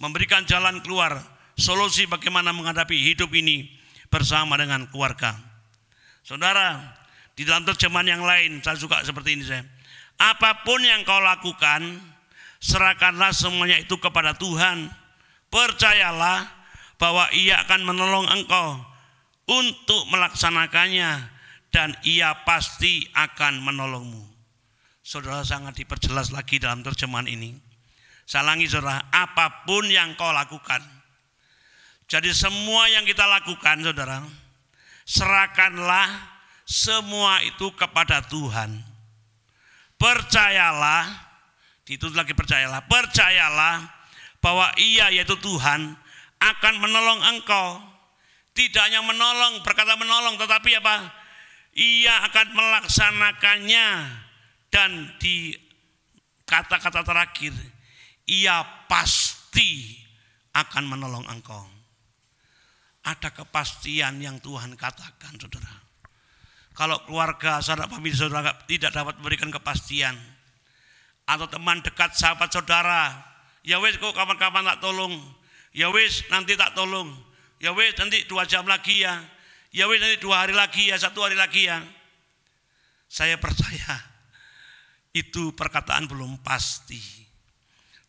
memberikan jalan keluar, solusi bagaimana menghadapi hidup ini bersama dengan keluarga. Saudara, di dalam terjemahan yang lain saya suka seperti ini, apapun yang kau lakukan, serahkanlah semuanya itu kepada Tuhan. Percayalah bahwa Ia akan menolong engkau untuk melaksanakannya dan Ia pasti akan menolongmu. Saudara, sangat diperjelas lagi dalam terjemahan ini. Saya ulangi, saudara, apapun yang kau lakukan. Jadi semua yang kita lakukan, saudara, serahkanlah semua itu kepada Tuhan. Percayalah, ditulis lagi percayalah, percayalah bahwa Ia, yaitu Tuhan, akan menolong engkau. Tidak hanya menolong, berkata menolong, tetapi apa? Ia akan melaksanakannya. Dan di kata-kata terakhir, Ia pasti akan menolong engkau. Ada kepastian yang Tuhan katakan, saudara. Kalau keluarga, saudara, pemilik saudara tidak dapat memberikan kepastian, atau teman dekat, sahabat saudara, ya wes kok kapan-kapan tak tolong, ya wes nanti tak tolong, ya wes nanti 2 jam lagi ya, ya wes nanti 2 hari lagi ya, 1 hari lagi ya. Saya percaya itu perkataan belum pasti.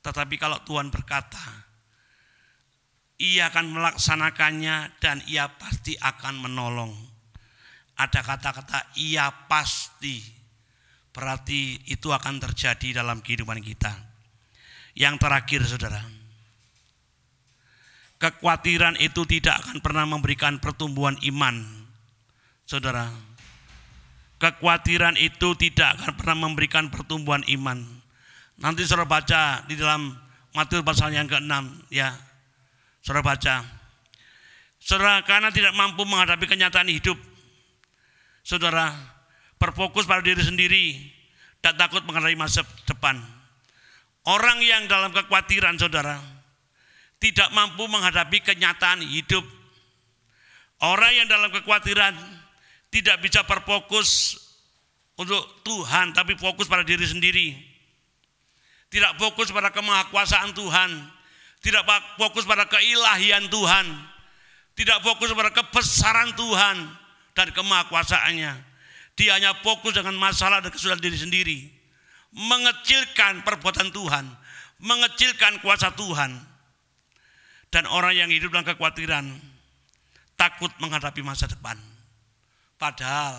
Tetapi kalau Tuhan berkata, Ia akan melaksanakannya dan Ia pasti akan menolong. Ada kata-kata Ia pasti, berarti itu akan terjadi dalam kehidupan kita. Yang terakhir, saudara, kekhawatiran itu tidak akan pernah memberikan pertumbuhan iman. Saudara, kekhawatiran itu tidak akan pernah memberikan pertumbuhan iman. Nanti saudara baca di dalam Matius pasal yang ke-6 ya. Saudara baca. Saudara, karena tidak mampu menghadapi kenyataan hidup, saudara berfokus pada diri sendiri dan takut menghadapi masa depan. Orang yang dalam kekhawatiran, saudara, tidak mampu menghadapi kenyataan hidup. Orang yang dalam kekhawatiran tidak bisa berfokus untuk Tuhan, tapi fokus pada diri sendiri. Tidak fokus pada kemahakuasaan Tuhan, tidak fokus pada keilahian Tuhan, tidak fokus pada kebesaran Tuhan dan kemahakuasaannya. Dia hanya fokus dengan masalah dan kesulitan diri sendiri. mengecilkan perbuatan Tuhan, mengecilkan kuasa Tuhan. Dan orang yang hidup dalam kekhawatiran takut menghadapi masa depan. Padahal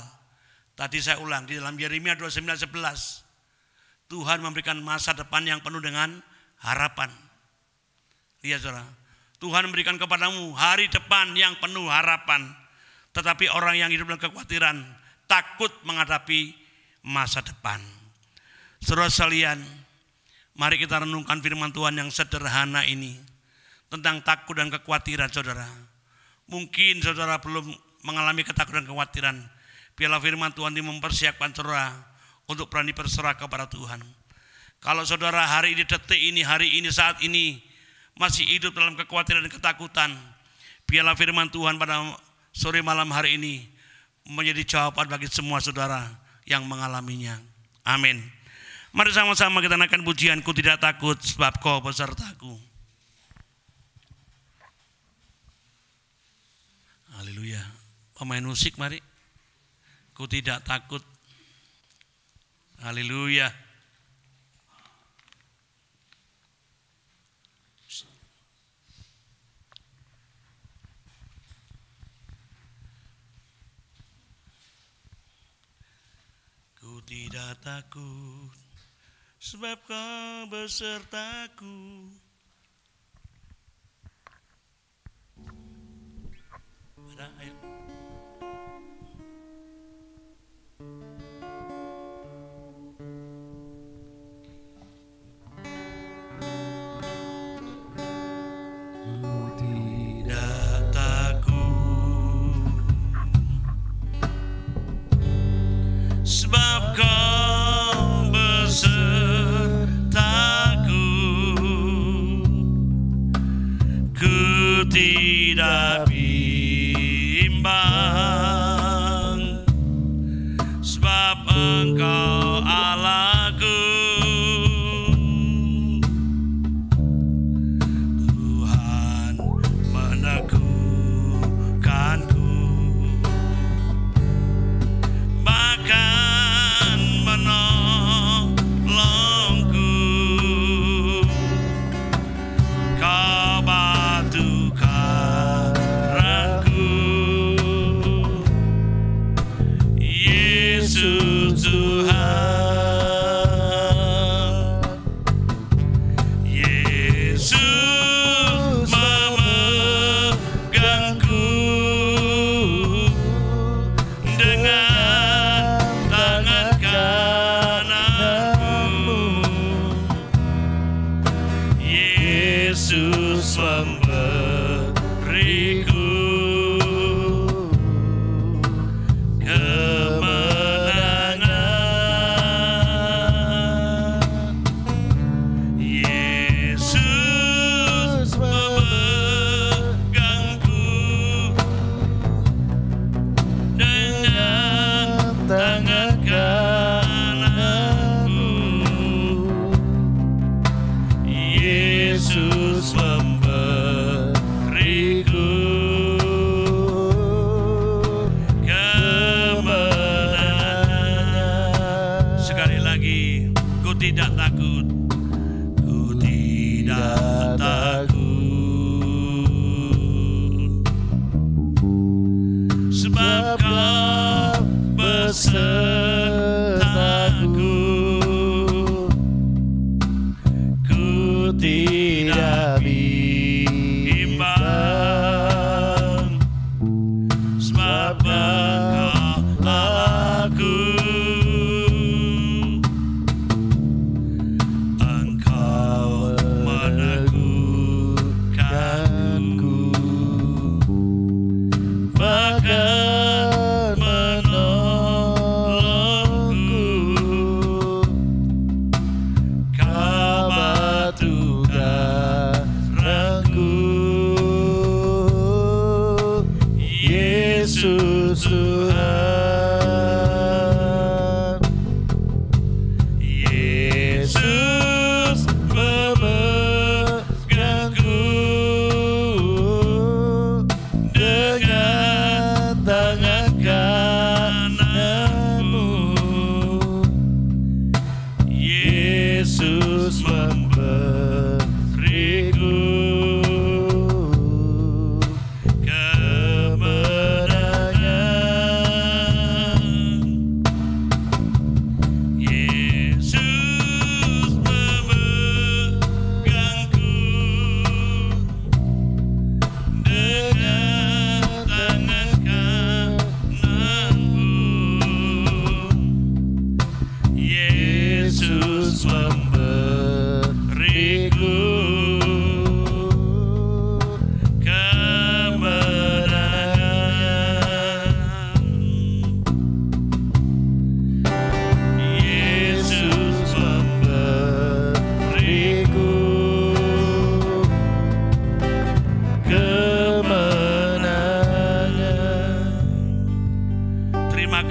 tadi saya ulang di dalam Yeremia 29:11, Tuhan memberikan masa depan yang penuh dengan harapan. Lihat saudara, Tuhan memberikan kepadamu hari depan yang penuh harapan. Tetapi orang yang hidup dalam kekhawatiran takut menghadapi masa depan. Saudara sekalian, mari kita renungkan firman Tuhan yang sederhana ini tentang takut dan kekhawatiran saudara. Mungkin saudara belum mengalami ketakutan dan kekhawatiran. Biarlah firman Tuhan ini mempersiapkan saudara untuk berani berserah kepada Tuhan. Kalau saudara hari ini, detik ini, hari ini, saat ini masih hidup dalam kekhawatiran dan ketakutan, biarlah firman Tuhan pada sore malam hari ini menjadi jawaban bagi semua saudara yang mengalaminya. Amin. Mari sama-sama kita naikkan pujian, ku tidak takut sebab kau besertaku. Haleluya. Pemain musik mari. Ku tidak takut. Haleluya. Ku tidak takut sebab kau besertaku. Ayo. Sebab kau besertaku, ku tidak bimbang, sebab engkau Allahku, Tuhan meneguhkanku.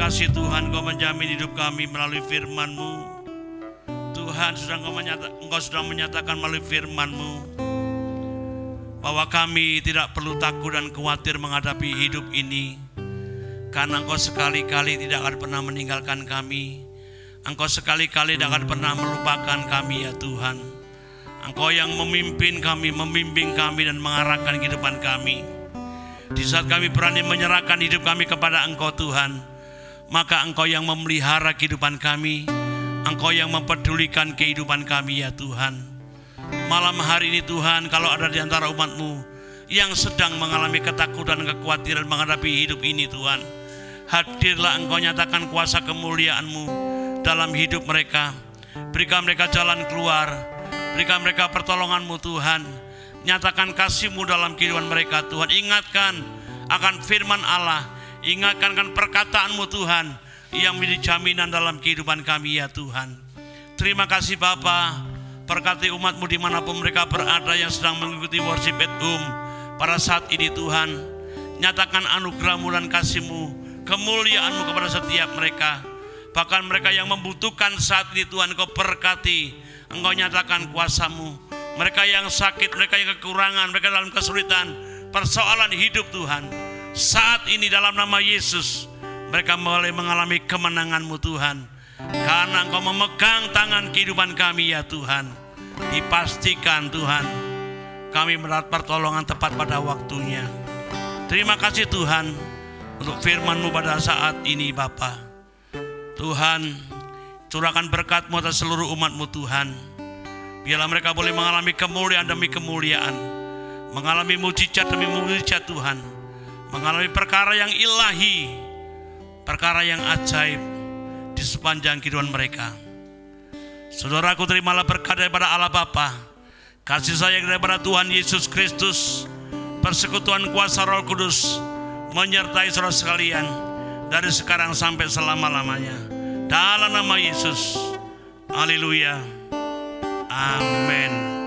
kasih Tuhan, Engkau menjamin hidup kami melalui firman-Mu. Tuhan, Engkau sudah menyatakan melalui firman-Mu bahwa kami tidak perlu takut dan khawatir menghadapi hidup ini, karena Engkau sekali-kali tidak akan pernah meninggalkan kami. Engkau sekali-kali tidak akan pernah melupakan kami ya Tuhan. Engkau yang memimpin kami, membimbing kami dan mengarahkan kehidupan kami. Di saat kami berani menyerahkan hidup kami kepada Engkau Tuhan, maka Engkau yang memelihara kehidupan kami, Engkau yang mempedulikan kehidupan kami ya Tuhan. Malam hari ini Tuhan, kalau ada di antara umat-Mu yang sedang mengalami ketakutan dan kekhawatiran menghadapi hidup ini Tuhan, hadirlah Engkau, nyatakan kuasa kemuliaan-Mu dalam hidup mereka. Berikan mereka jalan keluar, berikan mereka pertolongan-Mu Tuhan. Nyatakan kasih-Mu dalam kehidupan mereka Tuhan. Ingatkan akan firman Allah, ingatkan akan perkataan-Mu Tuhan yang menjadi jaminan dalam kehidupan kami ya Tuhan. Terima kasih Bapa, berkati umat-Mu dimanapun mereka berada yang sedang mengikuti worship at home pada saat ini Tuhan. Nyatakan anugerah-Mu dan kasih-Mu, kemuliaan-Mu kepada setiap mereka. Bahkan mereka yang membutuhkan saat ini Tuhan, Engkau berkati, Engkau nyatakan kuasa-Mu. Mereka yang sakit, mereka yang kekurangan, mereka dalam kesulitan, persoalan hidup Tuhan, saat ini dalam nama Yesus mereka boleh mengalami kemenangan-Mu Tuhan, karena Engkau memegang tangan kehidupan kami ya Tuhan. Dipastikan Tuhan kami mendapat pertolongan tepat pada waktunya. Terima kasih Tuhan untuk firman-Mu pada saat ini Bapa. Tuhan, curahkan berkat-Mu atas seluruh umat-Mu Tuhan. Biarlah mereka boleh mengalami kemuliaan demi kemuliaan, mengalami mujizat demi mujizat Tuhan, mengalami perkara yang ilahi, perkara yang ajaib di sepanjang kehidupan mereka. Saudaraku, terimalah berkat daripada Allah Bapa, kasih sayang daripada Tuhan Yesus Kristus, persekutuan kuasa Roh Kudus menyertai saudara sekalian dari sekarang sampai selama-lamanya. Dalam nama Yesus. Haleluya. Amin.